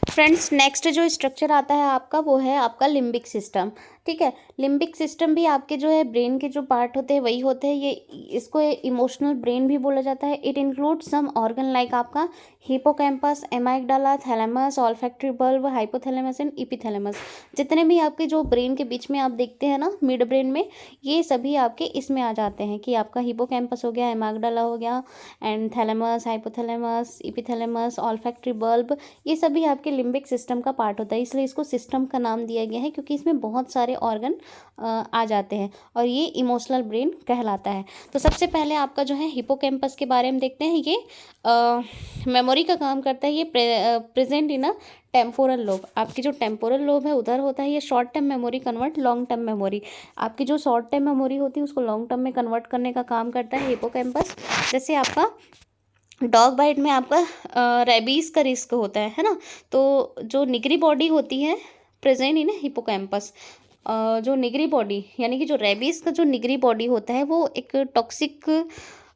फ्रेंड्स, नेक्स्ट जो स्ट्रक्चर आता है आपका वो है आपका लिम्बिक सिस्टम। ठीक है, लिम्बिक सिस्टम भी आपके जो है ब्रेन के जो पार्ट होते हैं वही होते हैं। ये इसको इमोशनल ब्रेन भी बोला जाता है। It includes some organ like आपका hippocampus, amygdala, thalamus, olfactory bulb, hypothalamus and epithalamus. जितने भी आपके जो ब्रेन के बीच में आप देखते हैं ना मिड ब्रेन में, ये सभी आपके इसमें आ जाते हैं कि आपका हिपोकैम्पस हो गया, एमाइगडाला हो गया, and thalamus, hypothalamus, epithalamus, olfactory bulb, ये सभी आपके लिम्बिक सिस्टम का पार्ट होता है। इसलिए इसको सिस्टम का नाम दिया गया है, क्योंकि इसमें बहुत सारे ऑर्गन आ जाते हैं, और ये इमोशनल ब्रेन कहलाता है। तो सबसे पहले आपका जो है हिपोकैम्पस के बारे में देखते हैं। ये मेमोरी का काम करता है। ये present in a temporal lobe, आपकी जो टेम्पोरल लोब है उधर होता है। ये short term memory convert long term memory, आपकी जो शॉर्ट टर्म मेमोरी होती है उसको लॉन्ग टर्म में कन्वर्ट करने का काम करता है हिपोकैम्पस। जैसे आपका डॉग बाइट में आपका रेबीज़ का रिस्क होता है ना, तो जो निगरी बॉडी होती है प्रेजेंट इन हिपोकैम्पस, जो निगरी बॉडी यानी कि जो रेबीज़ का जो निगरी बॉडी होता है वो एक टॉक्सिक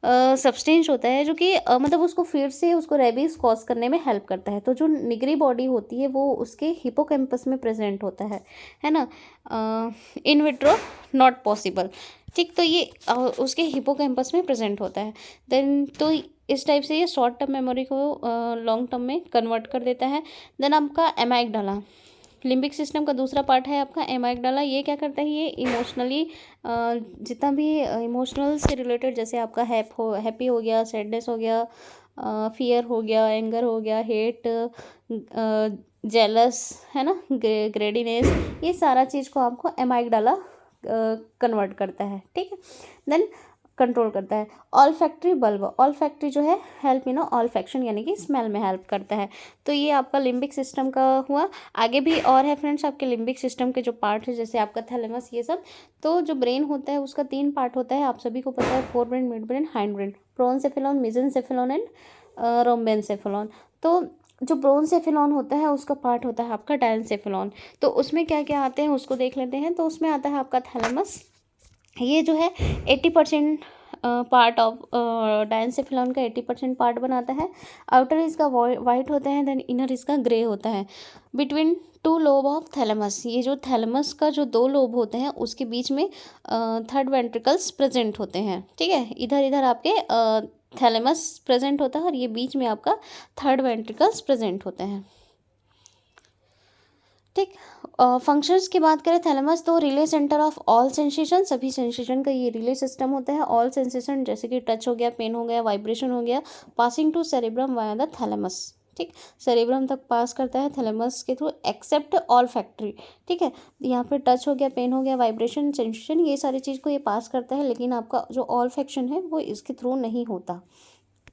सब्सटेंस होता है जो कि मतलब उसको फिर से उसको रेबीज कॉज करने में हेल्प करता है। तो जो निगरी बॉडी होती है वो उसके हिपोकैम्पस में प्रेजेंट होता है ना। इन विट्रो नॉट पॉसिबल, ठीक। तो ये उसके हिपोकैम्पस में प्रेजेंट होता है। देन तो इस टाइप से ये शॉर्ट टर्म मेमोरी को लॉन्ग टर्म में कन्वर्ट कर देता है। देन आपका एमाइगडाला, लिम्बिक सिस्टम का दूसरा पार्ट है आपका एमाइगडाला। ये क्या करता है, ये इमोशनली जितना भी इमोशनल से रिलेटेड, जैसे आपका हैप्पी हो गया, सैडनेस हो गया, फियर हो गया, एंगर हो गया, हेट, जेलस, है ना, ग्रेडीनेस, ये सारा चीज़ को आपको एमाइगडाला कन्वर्ट करता है, ठीक है। देन कंट्रोल करता है। All factory bulb, all factory जो है हेल्प इन ऑल फैक्शन, यानी कि स्मेल में हेल्प करता है। तो ये आपका लिम्बिक सिस्टम का हुआ। आगे भी और है फ्रेंड्स आपके लिम्बिक सिस्टम के जो पार्ट है, जैसे आपका थैलेमस, ये सब। तो जो ब्रेन होता है उसका 3 पार्ट होता है, आप सभी को पता है, forebrain, midbrain, hindbrain, prosencephalon, mesencephalon and rhombencephalon. तो जो प्रोएंसेफेलॉन होता है उसका पार्ट होता है आपका डायंसेफेलॉन। तो उसमें क्या क्या आते हैं उसको देख लेते हैं। तो उसमें आता है आपका थैलेमस, ये जो है 80% पार्ट ऑफ डायंसेफेलॉन का 80% पार्ट बनाता है। आउटर इसका वाइट होता है, देन इनर इसका ग्रे होता है। बिटवीन 2 लोब ऑफ थैलेमस, ये जो थैलेमस का जो 2 लोब होते हैं उसके बीच में 3rd वेंट्रिकल्स प्रेजेंट होते हैं, ठीक है। इधर इधर आपके थैलेमस प्रेजेंट होता है और ये बीच में आपका 3rd वेंट्रिकल्स प्रेजेंट होते हैं, ठीक। फंक्शंस की बात करें थैलेमस, तो relay centre of all sensation, सभी सेंसेशन का ये रिले सिस्टम होता है। ऑल सेंसेशन जैसे कि टच हो गया, पेन हो गया, वाइब्रेशन हो गया, passing to cerebrum via the thalamus, ठीक। सेरेब्रम तक पास करता है थैलेमस के थ्रू, एक्सेप्ट ऑल फैक्ट्री, ठीक है। यहाँ पे टच हो गया, पेन हो गया, वाइब्रेशन, सेंसेशन, ये सारी चीज़ को ये पास करता है, लेकिन आपका जो ऑल फैक्शन है वो इसके थ्रू नहीं होता,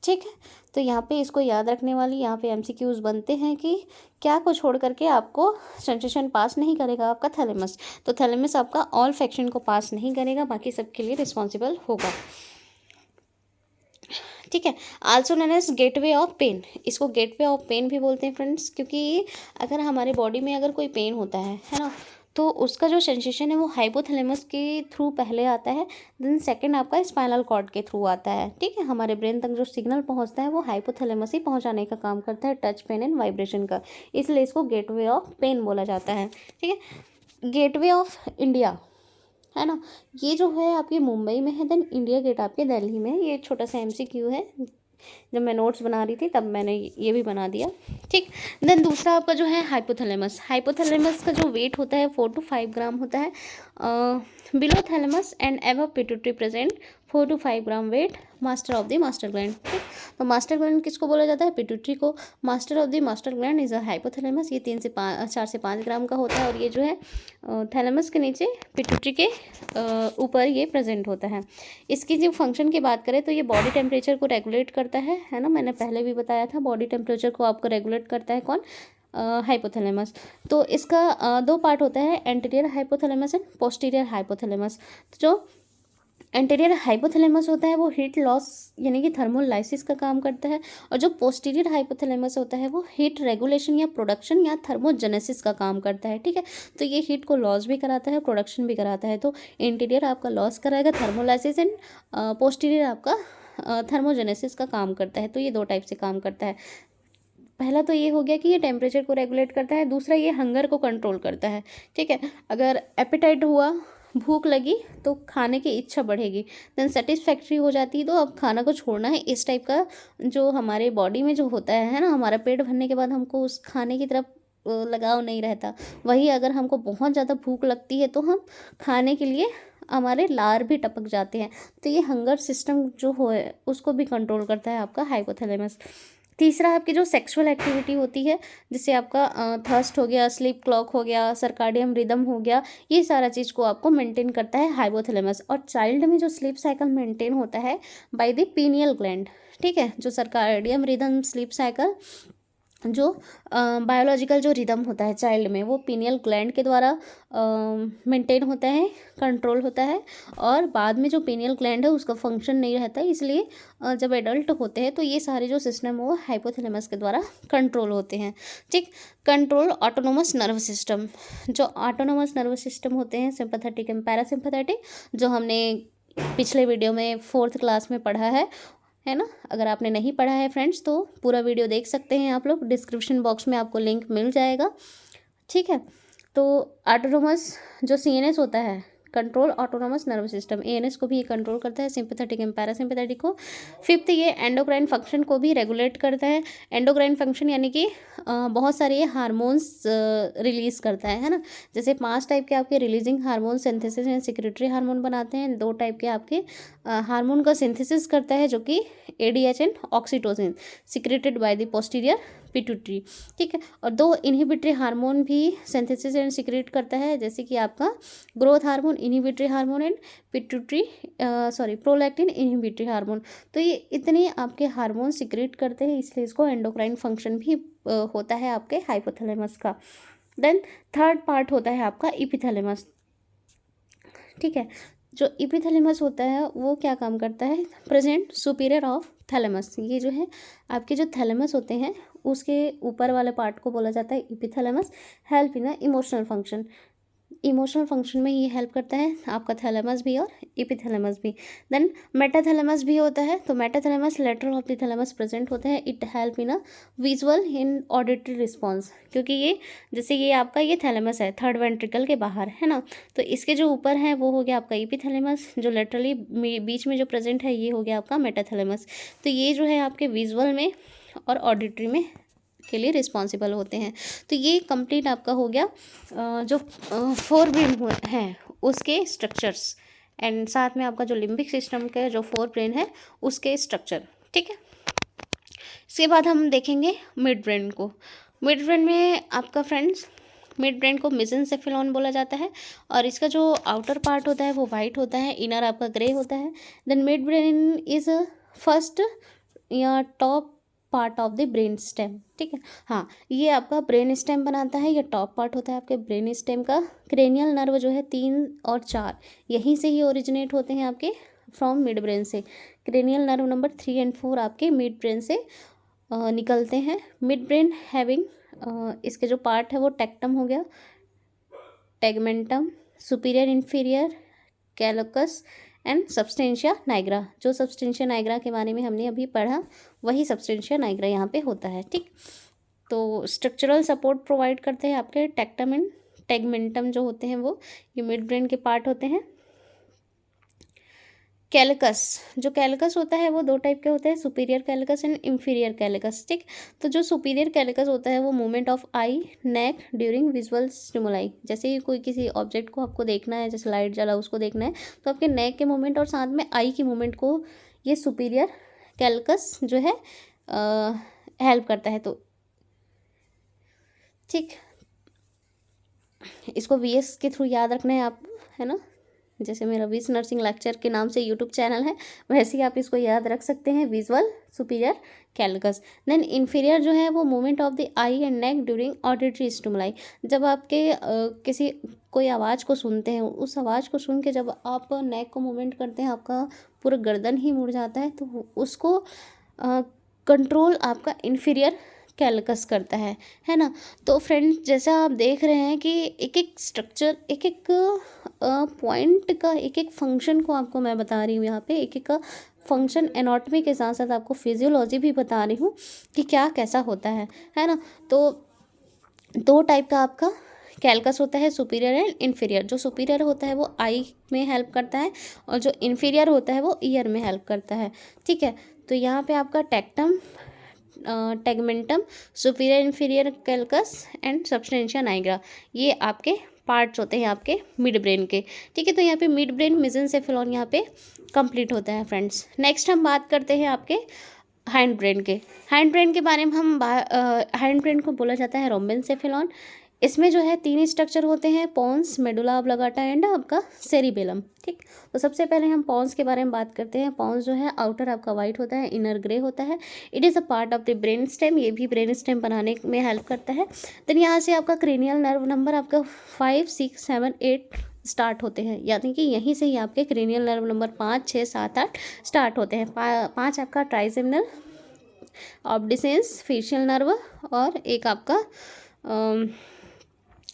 ठीक है। तो यहाँ पे इसको याद रखने वाली यहाँ पे एमसीक्यूज बनते हैं कि क्या को छोड़ करके आपको सेंसेशन पास नहीं करेगा आपका थैलेमस। तो थैलेमस आपका ऑल फैक्शन को पास नहीं करेगा, बाकी सबके लिए रिस्पॉन्सिबल होगा, ठीक है। Also known as gateway of pain, इसको गेटवे ऑफ पेन भी बोलते हैं फ्रेंड्स, क्योंकि अगर हमारे बॉडी में अगर कोई पेन होता है ना, तो उसका जो सेंसेशन है वो हाइपोथैलेमस के थ्रू पहले आता है, देन सेकंड आपका स्पाइनल कॉर्ड के थ्रू आता है, ठीक है। हमारे ब्रेन तक जो सिग्नल पहुंचता है वो हाइपोथैलेमस ही पहुंचाने का काम करता है, टच, पेन एंड वाइब्रेशन का, इसलिए इसको गेटवे ऑफ पेन बोला जाता है, ठीक है। गेटवे ऑफ इंडिया, है ना, ये जो है आपके मुंबई में है। देन इंडिया गेट आपके दिल्ली में है। ये छोटा सा एमसीक्यू है, जब मैं नोट्स बना रही थी तब मैंने ये भी बना दिया, ठीक। देन दूसरा आपका जो है हाइपोथैलेमस, हाइपोथैलेमस का जो वेट होता है 4 to 5 ग्राम होता है। Below thalamus and above pituitary present 4 to 5 gram weight, master of the master gland, ठीक। तो मास्टर ग्लैंड किसको बोला जाता है, पिट्यूटरी को। Master of the master gland is a hypothalamus, ये 4 से 5 ग्राम का होता है, और ये जो है थैलेमस के नीचे पिट्यूटरी के ऊपर ये प्रेजेंट होता है। इसकी जो फंक्शन की बात करें तो ये बॉडी टेम्परेचर को रेगुलेट करता है ना, मैंने पहले भी बताया था, बॉडी टेम्परेचर को आपको रेगुलेट करता है कौन, हाइपोथैलेमस। तो इसका 2 पार्ट होता है, anterior hypothalamus and posterior hypothalamus. तो जो एंटीरियर हाइपोथैलेमस होता है वो हीट लॉस यानी कि थर्मोलाइसिस का काम करता है, और जो पोस्टीरियर हाइपोथैलेमस होता है वो हीट रेगुलेशन या प्रोडक्शन या थर्मोजेनेसिस का काम करता है, ठीक है। तो ये हीट को लॉस भी कराता है, प्रोडक्शन भी कराता है। तो इंटीरियर आपका लॉस कराएगा, थर्मोलाइसिस, एंड पोस्टीरियर आपका थर्मोजेनेसिस का काम करता है। तो ये 2 टाइप से काम करता है। पहला तो ये हो गया कि ये टेम्परेचर को रेगुलेट करता है, दूसरा ये हंगर को कंट्रोल करता है, ठीक है। अगर एपेटाइट हुआ, भूख लगी, तो खाने की इच्छा बढ़ेगी, देन सेटिस्फैक्ट्री हो जाती है तो अब खाना को छोड़ना है, इस टाइप का जो हमारे बॉडी में जो होता है ना, हमारा पेट भरने के बाद हमको उस खाने की तरफ लगाव नहीं रहता। वही अगर हमको बहुत ज़्यादा भूख लगती है तो हम खाने के लिए हमारे लार भी टपक जाते हैं। तो ये हंगर सिस्टम जो हो उसको भी कंट्रोल करता है आपका हाइपोथैलेमस। तीसरा आपकी जो सेक्सुअल एक्टिविटी होती है, जैसे आपका थर्स्ट हो गया, स्लीप क्लॉक हो गया, सर्काडियम रिदम हो गया, ये सारा चीज़ को आपको मेंटेन करता है हाइपोथैलेमस। और चाइल्ड में जो स्लीप साइकिल मेंटेन होता है बाय द पीनियल ग्लैंड, ठीक है। जो सर्काडियम रिदम, स्लीप साइकिल, जो बायोलॉजिकल जो रिदम होता है चाइल्ड में, वो पीनियल ग्लैंड के द्वारा मेंटेन होता है, कंट्रोल होता है। और बाद में जो पीनियल ग्लैंड है उसका फंक्शन नहीं रहता है, इसलिए जब एडल्ट होते हैं तो ये सारे जो सिस्टम है वो हाइपोथैलेमस के द्वारा कंट्रोल होते हैं, ठीक। कंट्रोल ऑटोनोमस नर्व सिस्टम, जो ऑटोनोमस नर्व सिस्टम होते हैं, सिंपैथेटिक एंड पैरासिम्पैथेटिक, जो हमने पिछले वीडियो में 4th क्लास में पढ़ा है ना। अगर आपने नहीं पढ़ा है फ्रेंड्स तो पूरा वीडियो देख सकते हैं आप लोग, डिस्क्रिप्शन बॉक्स में आपको लिंक मिल जाएगा, ठीक है। तो ऑटोनोमस जो सीएनएस होता है, control autonomous nervous system, ANS को भी ये कंट्रोल करता है, सिंपैथेटिक एंड पैरासिम्पैथेटिक को। 5th ये एंडोक्राइन फंक्शन को भी रेगुलेट करता है। एंडोक्राइन फंक्शन यानी कि बहुत सारे हार्मोन्स रिलीज़ करता है ना। जैसे 5 टाइप के आपके releasing hormone, synthesis and secretory hormone बनाते हैं। 2 टाइप के आपके हार्मोन का सिंथेसिस करता है जो कि ADH and oxytocin, secreted by the posterior pituitary, ठीक है। और 2 इनहिबिटरी हार्मोन भी सिंथेसिस एंड सिक्रेट करता है, जैसे कि आपका growth hormone, inhibitory hormone and pituitary prolactin inhibitory hormone. तो ये इतने आपके हार्मोन सिक्रेट करते हैं, इसलिए इसको एंडोक्राइन फंक्शन भी होता है आपके हाइपोथैलेमस का। देन 3rd पार्ट होता है आपका इपिथैलेमस, ठीक है। जो इपिथैलेमस होता है वो क्या काम करता है, प्रेजेंट सुपीरियर ऑफ थैलेमस। ये जो है आपके जो थैलेमस होते हैं उसके ऊपर वाले पार्ट को बोला जाता है epithalamus. Help in emotional function, emotional function में ये हेल्प करता है आपका थैलेमस भी और इपिथैलेमस भी। देन मेटाथैलेमस भी होता है, तो metathalamus lateral of the thalamus present होता है। It help in visual in auditory response, क्योंकि ये जैसे ये आपका ये थैलेमस है 3rd वेंट्रिकल के बाहर है ना, तो इसके जो ऊपर है वो हो गया आपका इपिथैलेमस, जो लेटरली बीच में जो प्रेजेंट है ये हो गया आपका मेटाथैलेमस। तो ये जो है आपके विजुअल में और ऑडिटरी में के लिए रिस्पॉन्सिबल होते हैं। तो ये कंप्लीट आपका हो गया जो 4 ब्रेन हैं उसके स्ट्रक्चर्स, एंड साथ में आपका जो लिम्बिक सिस्टम के जो 4 ब्रेन है उसके स्ट्रक्चर, ठीक है। इसके बाद हम देखेंगे मिड ब्रेन को। मिड ब्रेन में आपका फ्रेंड्स, मिड ब्रेन को मेसेंसेफेलॉन बोला जाता है, और इसका जो आउटर पार्ट होता है वो वाइट होता है, इनर आपका ग्रे होता है। Then midbrain is first या top part of the brain stem, ठीक है। हाँ, ये आपका ब्रेन स्टेम बनाता है, ये टॉप पार्ट होता है आपके ब्रेन स्टेम का। क्रेनियल नर्व जो है 3 और 4 यहीं से ही ओरिजिनेट होते हैं आपके फ्रॉम मिड ब्रेन से। क्रेनियल नर्व नंबर 3 एंड 4 आपके मिड ब्रेन से निकलते हैं। मिड ब्रेन हैविंग इसके जो पार्ट है वो टेक्टम हो गया, tegmentum, superior inferior, colliculus and substantia nigra. जो सब्सटेंशिया नाइग्रा के बारे में हमने अभी पढ़ा वही सब्सटेंशिया नाइग्रा यहाँ पे होता है, ठीक। तो स्ट्रक्चरल सपोर्ट प्रोवाइड करते हैं आपके टेक्टम एंड टेगमेंटम जो होते हैं वो ये मिड ब्रेन के पार्ट होते हैं। कैलकस, जो कैलकस होता है वो 2 टाइप के होते हैं, सुपीरियर कैलकस एंड इंफीरियर कैलकस, ठीक। तो जो सुपीरियर कैलकस होता है वो movement of I neck during visual stimuli, जैसे ही कोई किसी ऑब्जेक्ट को आपको देखना है, जैसे लाइट जला उसको देखना है, तो आपके नेक के मूवमेंट और साथ में आई की मूवमेंट को ये सुपीरियर कैलकस जो है हेल्प करता है। तो ठीक, इसको वीएस के थ्रू याद रखना है आप, है ना। जैसे मेरा वीस नर्सिंग लेक्चर के नाम से यूट्यूब चैनल है, वैसे ही आप इसको याद रख सकते हैं, विजुअल सुपीरियर कैलकस। देन इन्फीरियर जो है वो movement of the I and neck during auditory stimuli. जब आपके किसी कोई आवाज़ को सुनते हैं, उस आवाज़ को सुन के जब आप नेक को मूवमेंट करते हैं, आपका पूरा गर्दन ही मुड़ जाता है, तो उसको कंट्रोल आपका इन्फीरियर कैलकस करता है ना। तो फ्रेंड्स, जैसा आप देख रहे हैं कि एक एक स्ट्रक्चर, एक एक पॉइंट का एक एक फंक्शन को आपको मैं बता रही हूँ यहाँ पे, एक एक का फंक्शन एनाटॉमी के साथ साथ आपको फिजियोलॉजी भी बता रही हूँ कि क्या कैसा होता है ना। तो 2 टाइप का आपका कैलकस होता है, सुपीरियर एंड इन्फीरियर। जो सुपीरियर होता है वो आई में हेल्प करता है, और जो इन्फीरियर होता है वो ईयर में हेल्प करता है, ठीक है। तो यहाँ पे आपका tectum, tegmentum, superior inferior colliculus and substantia nigra, ये आपके पार्ट्स होते हैं आपके मिड ब्रेन के, ठीक है। तो यहाँ पे मिड ब्रेन मेसेंसेफेलॉन यहाँ पे कंप्लीट होता है फ्रेंड्स। नेक्स्ट हम बात करते हैं आपके हैंड ब्रेन के। हैंड ब्रेन के बारे में हम हैंड ब्रेन को बोला जाता है रोम्बेनसेफेलॉन। इसमें जो है 3 स्ट्रक्चर होते हैं, पॉन्स, मेडुला ऑब्लांगाटा एंड आपका सेरिबेलम, ठीक। तो सबसे पहले हम पॉन्स के बारे में बात करते हैं। पॉन्स जो है आउटर आपका वाइट होता है, इनर ग्रे होता है। It is a part of the brain stem, ये भी ब्रेन स्टेम बनाने में हेल्प करता है। देन यहाँ से आपका क्रेनियल नर्व नंबर आपका 5, 6, 7, 8 स्टार्ट होते हैं, यानी कि यहीं से ही आपके क्रेनियल नर्व नंबर 5, 6, 7, 8 स्टार्ट होते हैं। 5 आपका ट्राइजेमिनल, ऑब्डिसेंस, फेशियल नर्व, और एक आपका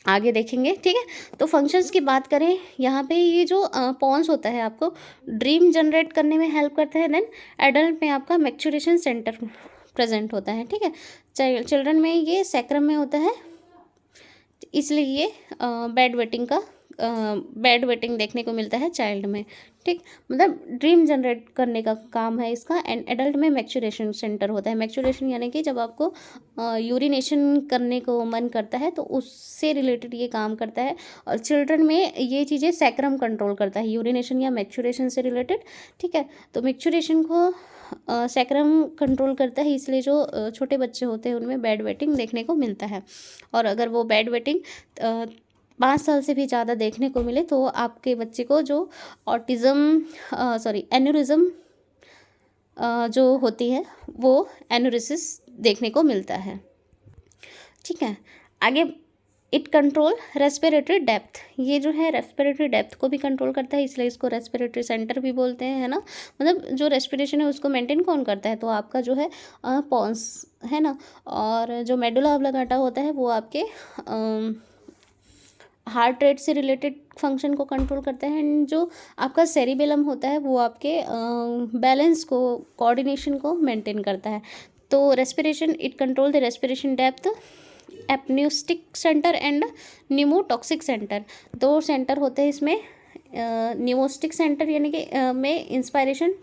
आगे देखेंगे, ठीक है। तो फंक्शंस की बात करें, यहाँ पे ये जो पॉन्स होता है आपको ड्रीम जनरेट करने में हेल्प करता है। देन एडल्ट में आपका मैच्योरेशन सेंटर प्रेजेंट होता है, ठीक है। चिल्ड्रन में ये सैक्रम में होता है, इसलिए ये बेड वेटिंग देखने को मिलता है चाइल्ड में, ठीक। मतलब ड्रीम जनरेट करने का काम है इसका। एंड एडल्ट में मैच्योरेशन सेंटर होता है। मैच्योरेशन यानी कि जब आपको यूरिनेशन करने को मन करता है तो उससे रिलेटेड ये काम करता है। और चिल्ड्रन में ये चीज़ें सैक्रम कंट्रोल करता है, यूरिनेशन या मैच्योरेशन से रिलेटेड, ठीक है। तो मैच्योरेशन को सैक्रम कंट्रोल करता है, इसलिए जो छोटे बच्चे होते हैं उनमें बेड वेटिंग देखने को मिलता है। और अगर वो बेड वेटिंग 5 साल से भी ज़्यादा देखने को मिले तो आपके बच्चे को जो एन्यूरिज्म जो होती है वो एन्यूरिसिस देखने को मिलता है, ठीक है। आगे इट कंट्रोल रेस्पिरेटरी डेप्थ, ये जो है रेस्पिरेटरी डेप्थ को भी कंट्रोल करता है, इसलिए इसको रेस्पिरेटरी सेंटर भी बोलते हैं, है ना। मतलब जो रेस्पिरेशन है उसको मेंटेन कौन करता है, तो आपका जो है पॉन्स है ना। और जो मेडुला ऑब्लिंगेटा होता है वो आपके हार्ट रेट से रिलेटेड फंक्शन को कंट्रोल करता है। एंड जो आपका सेरिबेलम होता है वो आपके बैलेंस को, कोऑर्डिनेशन को मेंटेन करता है। तो respiration, it control the respiration depth, apneustic centre and pneumotaxic centre. 2 centre होते हैं इसमें। न्यूमोस्टिक सेंटर यानी कि में इंस्पायरेशन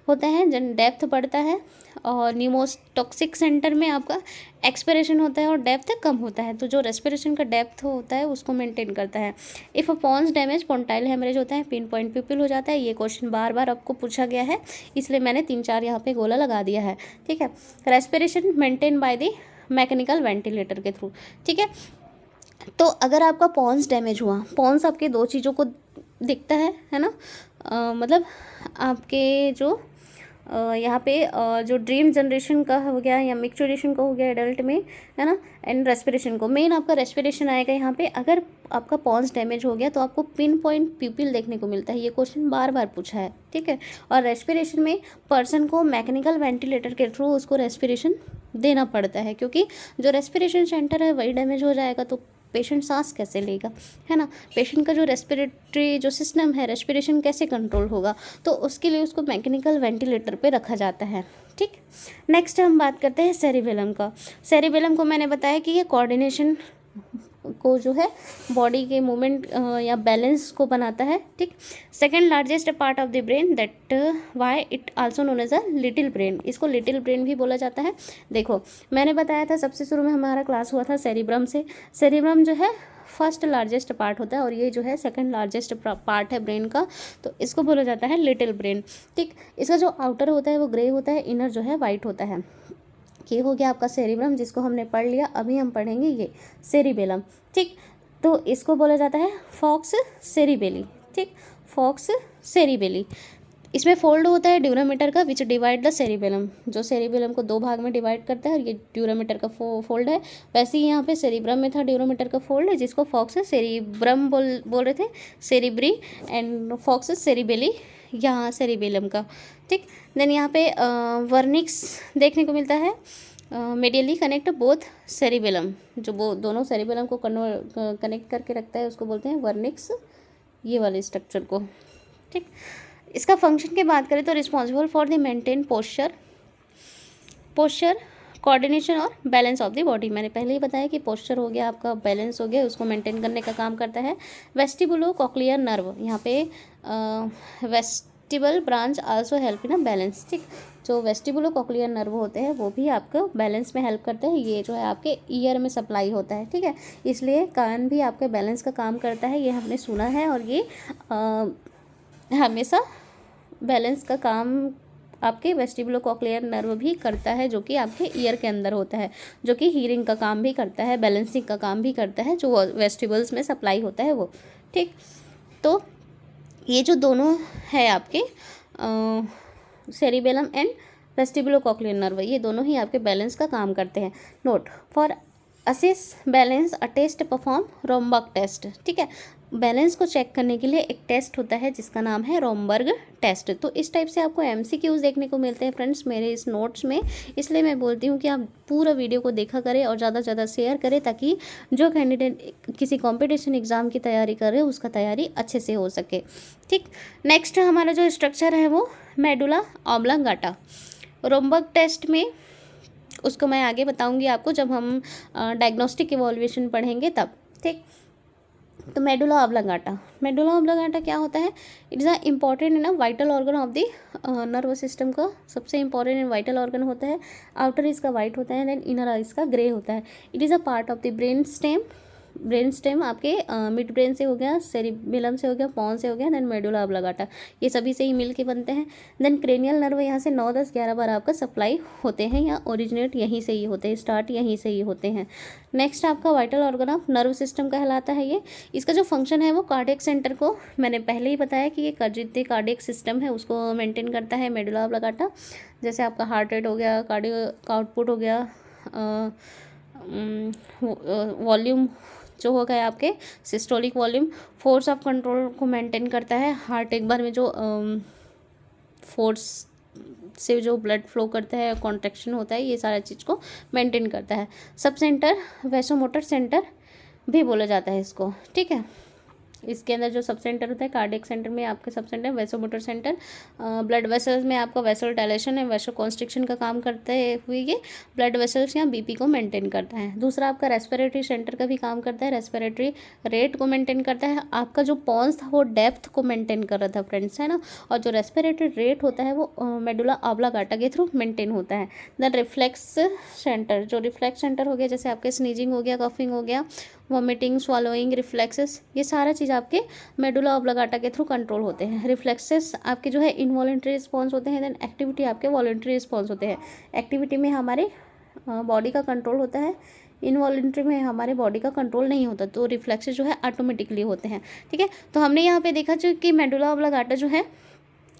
होता है, जन डेप्थ बढ़ता है। और न्यूमोटॉक्सिक सेंटर में आपका एक्सपिरेशन होता है और डेप्थ कम होता है। तो जो रेस्पिरेशन का डेप्थ होता है उसको मेंटेन करता है। If a pons damage, pontine haemorrhage होता है, पिन पॉइंट प्यूपिल हो जाता है। ये क्वेश्चन बार बार आपको पूछा गया है, इसलिए मैंने 3-4 यहाँ पे गोला लगा दिया है, ठीक है। Respiration maintain by the mechanical ventilator के थ्रू, ठीक है। तो अगर आपका पॉन्स डैमेज हुआ, पॉन्स आपके 2 चीज़ों को दिखता है ना। मतलब आपके जो यहाँ पे जो ड्रीम जनरेशन का हो गया या मैच्योरेशन का हो गया एडल्ट में, है ना। एंड रेस्पिरेशन को, मेन आपका रेस्पिरेशन आएगा यहाँ पे। अगर आपका पॉन्स डैमेज हो गया तो आपको पिन पॉइंट प्यूपिल देखने को मिलता है, ये क्वेश्चन बार बार पूछा है, ठीक है। और रेस्पिरेशन में पर्सन को मैकेनिकल वेंटिलेटर के थ्रू उसको रेस्पिरेशन देना पड़ता है, क्योंकि जो रेस्पिरेशन सेंटर है वही डैमेज हो जाएगा तो पेशेंट सांस कैसे लेगा, है ना। पेशेंट का जो रेस्पिरेटरी जो सिस्टम है, रेस्पिरेशन कैसे कंट्रोल होगा, तो उसके लिए उसको मैकेनिकल वेंटिलेटर पे रखा जाता है, ठीक। नेक्स्ट हम बात करते हैं सेरिबेलम का। सेरिबेलम को मैंने बताया कि ये कोऑर्डिनेशन को जो है बॉडी के मूवमेंट या बैलेंस को बनाता है, ठीक। Second largest part of the brain, that why it also known as a little brain, इसको लिटिल ब्रेन भी बोला जाता है। देखो मैंने बताया था सबसे शुरू में हमारा क्लास हुआ था सेरिब्रम से। सेरिब्रम जो है फर्स्ट लार्जेस्ट पार्ट होता है और ये जो है सेकंड लार्जेस्ट पार्ट है ब्रेन का, तो इसको बोला जाता है लिटिल ब्रेन, ठीक। इसका जो आउटर होता है वो ग्रे होता है, इनर जो है वाइट होता है। ये हो गया आपका सेरिब्रम, जिसको हमने पढ़ लिया। अभी हम पढ़ेंगे ये सेरिबेलम, ठीक। तो इसको बोला जाता है फॉक्स सेरिबेली, ठीक, फॉक्स सेरिबेली। इसमें फोल्ड होता है ड्यूरामीटर का, विच डिवाइड द सेरिबेलम, जो सेरिबेलम को 2 भाग में डिवाइड करता है, और ये ड्यूरामीटर का फोल्ड है। वैसे ही यहाँ पे सेरिब्रम में था ड्यूरामीटर का फोल्ड है, जिसको फॉक्स सेरिब्रम बोल रहे थे, सेरिब्री, एंड फॉक्स सेरिबेली यहाँ सेरिबेलम का, ठीक। देन यहाँ पे वर्निक्स देखने को मिलता है, मेडियली कनेक्ट बोथ सेरिबेलम, जो वो दोनों सेरिबेलम को कनेक्ट करके रखता है उसको बोलते हैं वर्निक्स, ये वाले स्ट्रक्चर को, ठीक। इसका फंक्शन की बात करें तो responsible for the maintain posture, coordination और बैलेंस ऑफ द बॉडी। मैंने पहले ही बताया कि पोस्चर हो गया आपका, बैलेंस हो गया, उसको मेंटेन करने का काम करता है। वेस्टिबुलो कॉक्लियर नर्व, यहाँ पे vestibule branch also help in a balance, ठीक। जो वेस्टिबुलो कॉक्लियर नर्व होते हैं वो भी आपको बैलेंस में हेल्प करते हैं। ये जो है आपके ईयर में सप्लाई होता है, ठीक है, इसलिए कान भी आपके बैलेंस का काम करता है, ये हमने सुना है। और ये हमेशा बैलेंस का काम आपके वेस्टिबुलो कॉक्लियर नर्व भी करता है, जो कि आपके ईयर के अंदर होता है, जो कि हीयरिंग का काम भी करता है, बैलेंसिंग का काम भी करता है, जो वेस्टिबल्स में सप्लाई होता है वो, ठीक। तो ये जो दोनों है आपके cerebellum and vestibulocochlear nerve, ये दोनों ही आपके बैलेंस का काम करते हैं। Note for assess balance a test perform Romberg test, ठीक है। बैलेंस को चेक करने के लिए एक टेस्ट होता है जिसका नाम है रोमबर्ग टेस्ट। तो इस टाइप से आपको एमसीक्यूज देखने को मिलते हैं फ्रेंड्स मेरे इस नोट्स में, इसलिए मैं बोलती हूँ कि आप पूरा वीडियो को देखा करें और ज़्यादा से ज़्यादा शेयर करें, ताकि जो कैंडिडेट किसी कॉम्पिटिशन एग्ज़ाम की तैयारी कर रहे हैं उसका तैयारी अच्छे से हो सके। ठीक, नेक्स्ट हमारा जो स्ट्रक्चर है वो मेडुला ऑब्लांगाटा। रोमबर्ग टेस्ट में उसको मैं आगे बताऊंगी आपको जब हम डायग्नोस्टिक इवोल्यूशन पढ़ेंगे तब। ठीक, तो मेडुला ऑब्लांगाटा क्या होता है? It is a important in a vital organ of the nervous system का सबसे इंपॉर्टेंट वाइटल ऑर्गन होता है। आउटर इसका वाइट होता है, देन इनर इसका ग्रे होता है। It is a part of the brain stem आपके मिड ब्रेन से हो गया, सेरिबेलम से हो गया, पॉन से हो गया, देन मेडुला ऑब्लांगाटा, ये सभी से ही मिल के बनते हैं। देन क्रेनियल नर्व यहाँ से 9, 10, 11 बार आपका सप्लाई होते हैं या ओरिजिनेट यहीं से ही होते हैं, स्टार्ट यहीं से ही होते हैं। नेक्स्ट आपका vital organ of nerve system कहलाता है ये। इसका जो फंक्शन है वो कार्डियक सेंटर को, मैंने पहले ही बताया कि ये जितने कार्डियक सिस्टम है उसको मेंटेन करता है मेडुला ऑब्लांगाटा। जैसे आपका हार्ट रेट हो गया, कार्डियक आउटपुट हो गया, वॉल्यूम जो हो गए आपके systolic volume, force of control को मेंटेन करता है। हार्ट एक बार में जो फोर्स से जो ब्लड फ्लो करता है, कॉन्ट्रैक्शन होता है, ये सारा चीज़ को मेंटेन करता है। सब सेंटर वैसोमोटर सेंटर भी बोला जाता है इसको। ठीक है, इसके अंदर जो सब सेंटर होता है, कार्डियक सेंटर में आपके sub centre, vasomotor centre, blood vessels में आपका वेसल डायलेशन है, वेसल कॉन्स्ट्रिक्शन का काम करते हुए ये ब्लड वेसल्स या बीपी को मेंटेन करता है। दूसरा आपका रेस्पिरेटरी सेंटर का भी काम करता है, रेस्पिरेटरी रेट को मेंटेन करता है। आपका जो पॉन्स था वो डेप्थ को मेंटेन कर रहा था फ्रेंड्स, है ना, और जो रेस्पिरेटरी रेट होता है वो मेडुला ऑब्लांगाटा के थ्रू मेंटेन होता है। देन रिफ्लेक्स सेंटर, जो रिफ्लेक्स सेंटर हो गया, जैसे आपके स्नीजिंग हो गया, कफिंग हो गया, वॉमिटिंग, स्वॉलोइंग, रिफ्लेक्सेस, ये सारा चीज़ आपके मेडुला ऑब्लांगाटा के थ्रू कंट्रोल होते हैं। रिफ्लेक्सेस आपके जो है इनवॉलेंट्री रिस्पॉन्स होते हैं, देन एक्टिविटी आपके वॉलेंट्री रिस्पॉन्स होते हैं। एक्टिविटी में हमारे बॉडी का कंट्रोल होता है, इनवॉलेंट्री में हमारे बॉडी का कंट्रोल नहीं होता, तो रिफ्लेक्सेस जो है ऑटोमेटिकली होते हैं। ठीक है, तो हमने यहाँ पे देखा जो कि मेडुला ऑब्लांगाटा जो है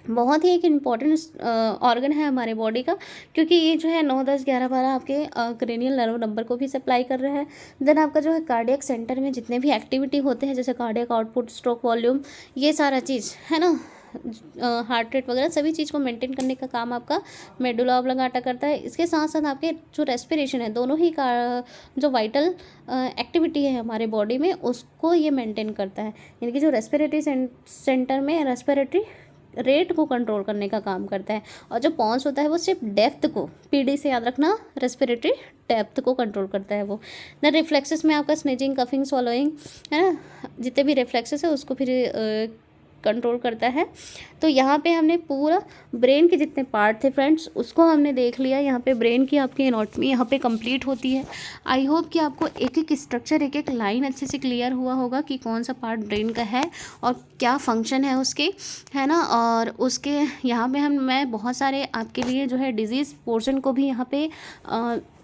बहुत ही एक इम्पॉर्टेंट ऑर्गन है हमारे बॉडी का, क्योंकि ये जो है 9, 10, 11, 12 आपके क्रेनियल नर्व नंबर को भी सप्लाई कर रहा है। देन आपका जो है कार्डियक सेंटर में जितने भी एक्टिविटी होते हैं, जैसे कार्डियक आउटपुट, स्ट्रोक वॉल्यूम, ये सारा चीज़ है ना, हार्ट रेट वगैरह सभी चीज़ को मेंटेन करने का काम आपका मेडुला ऑब्लांगाटा करता है। इसके साथ साथ आपके जो रेस्पिरेशन है, दोनों ही जो वाइटल एक्टिविटी है हमारे बॉडी में, उसको ये मेंटेन करता है। यानी कि जो रेस्पिरेटरी सेंटर में रेस्पिरेटरी रेट को कंट्रोल करने का काम करता है, और जो पॉन्स होता है वो सिर्फ डेप्थ को, पीडी से याद रखना, रेस्पिरेटरी डेप्थ को कंट्रोल करता है वो। ना रिफ्लेक्सेस में आपका स्नीजिंग, कफिंग, स्वॉलोइंग, है ना, जितने भी रिफ्लेक्सेस है उसको फिर कंट्रोल करता है। तो यहाँ पे हमने पूरा ब्रेन के जितने पार्ट थे फ्रेंड्स उसको हमने देख लिया। यहाँ पे ब्रेन की आपकी एनाटॉमी यहाँ पे कंप्लीट होती है। आई होप कि आपको एक एक स्ट्रक्चर, एक एक लाइन अच्छे से क्लियर हुआ होगा कि कौन सा पार्ट ब्रेन का है और क्या फंक्शन है उसके, है ना। और उसके यहाँ पे मैं बहुत सारे आपके लिए जो है डिजीज़ पोर्शन को भी यहाँ पे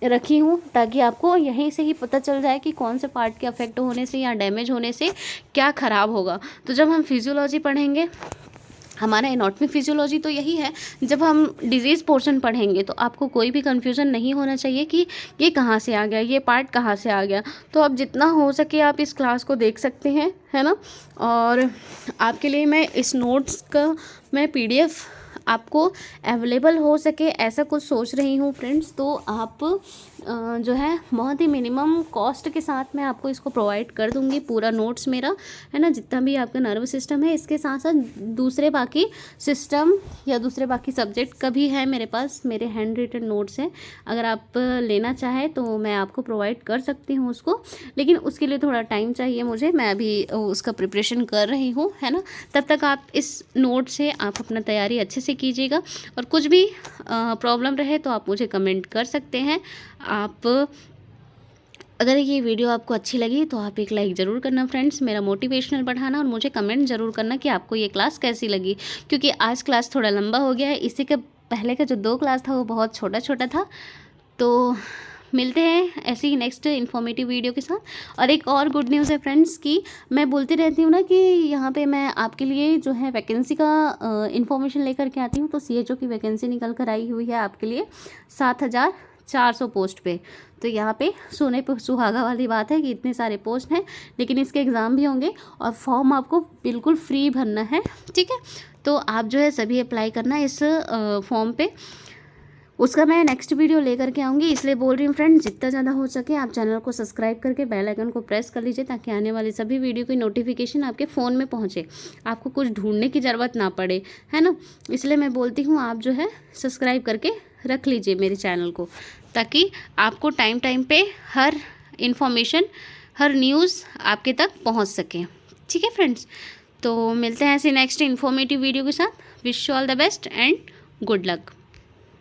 रखी हूँ, ताकि आपको यहीं से ही पता चल जाए कि कौन से पार्ट के अफेक्ट होने से या डैमेज होने से क्या ख़राब होगा। तो जब हम फिजियोलॉजी पढ़ेंगे, हमारा एनाटॉमी फिजियोलॉजी तो यही है, जब हम डिजीज़ पोर्शन पढ़ेंगे तो आपको कोई भी कन्फ्यूज़न नहीं होना चाहिए कि ये कहाँ से आ गया, ये पार्ट कहाँ से आ गया। तो अब जितना हो सके आप इस क्लास को देख सकते हैं, है ना। और आपके लिए मैं इस नोट्स का मैं PDF आपको अवेलेबल हो सके ऐसा कुछ सोच रही हूँ फ्रेंड्स। तो आप जो है बहुत ही मिनिमम कॉस्ट के साथ मैं आपको इसको प्रोवाइड कर दूँगी, पूरा नोट्स मेरा, है ना, जितना भी आपका नर्व सिस्टम है। इसके साथ साथ दूसरे बाकी सिस्टम या दूसरे बाकी सब्जेक्ट का भी है मेरे पास, मेरे हैंड रिटन नोट्स हैं। अगर आप लेना चाहें तो मैं आपको प्रोवाइड कर सकती हूँ उसको, लेकिन उसके लिए थोड़ा टाइम चाहिए मुझे, मैं अभी उसका प्रिपरेशन कर रही हूँ, है ना। तब तक आप इस नोट से आप अपना तैयारी अच्छे से कीजिएगा, और कुछ भी प्रॉब्लम रहे तो आप मुझे कमेंट कर सकते हैं। आप अगर ये वीडियो आपको अच्छी लगी तो आप एक लाइक ज़रूर करना फ्रेंड्स, मेरा मोटिवेशनल बढ़ाना, और मुझे कमेंट ज़रूर करना कि आपको ये क्लास कैसी लगी, क्योंकि आज क्लास थोड़ा लंबा हो गया है। इसी के पहले का जो 2 क्लास था वो बहुत छोटा छोटा था। तो मिलते हैं ऐसे ही नेक्स्ट इन्फॉर्मेटिव वीडियो के साथ। और एक और गुड न्यूज़ है फ्रेंड्स कि मैं बोलती रहती हूँ ना कि यहाँ पे मैं आपके लिए जो है वैकेंसी का इन्फॉर्मेशन लेकर के आती हूँ। तो CHO की वैकेंसी निकल कर आई हुई है आपके लिए 7,000 400 पोस्ट पे। तो यहाँ पे सोने पे सुहागा वाली बात है कि इतने सारे पोस्ट हैं, लेकिन इसके एग्ज़ाम भी होंगे और फॉर्म आपको बिल्कुल फ्री भरना है, ठीक है। तो आप जो है सभी अप्लाई करना इस फॉर्म पे। उसका मैं नेक्स्ट वीडियो लेकर के आऊँगी, इसलिए बोल रही हूँ फ्रेंड, जितना ज़्यादा हो सके आप चैनल को सब्सक्राइब करके बेल आइकन को प्रेस कर लीजिए, ताकि आने वाली सभी वीडियो की नोटिफिकेशन आपके फ़ोन में पहुँचे, आपको कुछ ढूंढने की ज़रूरत ना पड़े, है ना। इसलिए मैं बोलती हूँ आप जो है सब्सक्राइब करके रख लीजिए मेरे चैनल को, ताकि आपको टाइम टाइम पे हर इन्फॉर्मेशन, हर न्यूज़ आपके तक पहुँच सके, ठीक है फ्रेंड्स। तो मिलते हैं ऐसे नेक्स्ट इन्फॉर्मेटिव वीडियो के साथ। Wish you all the best and good luck.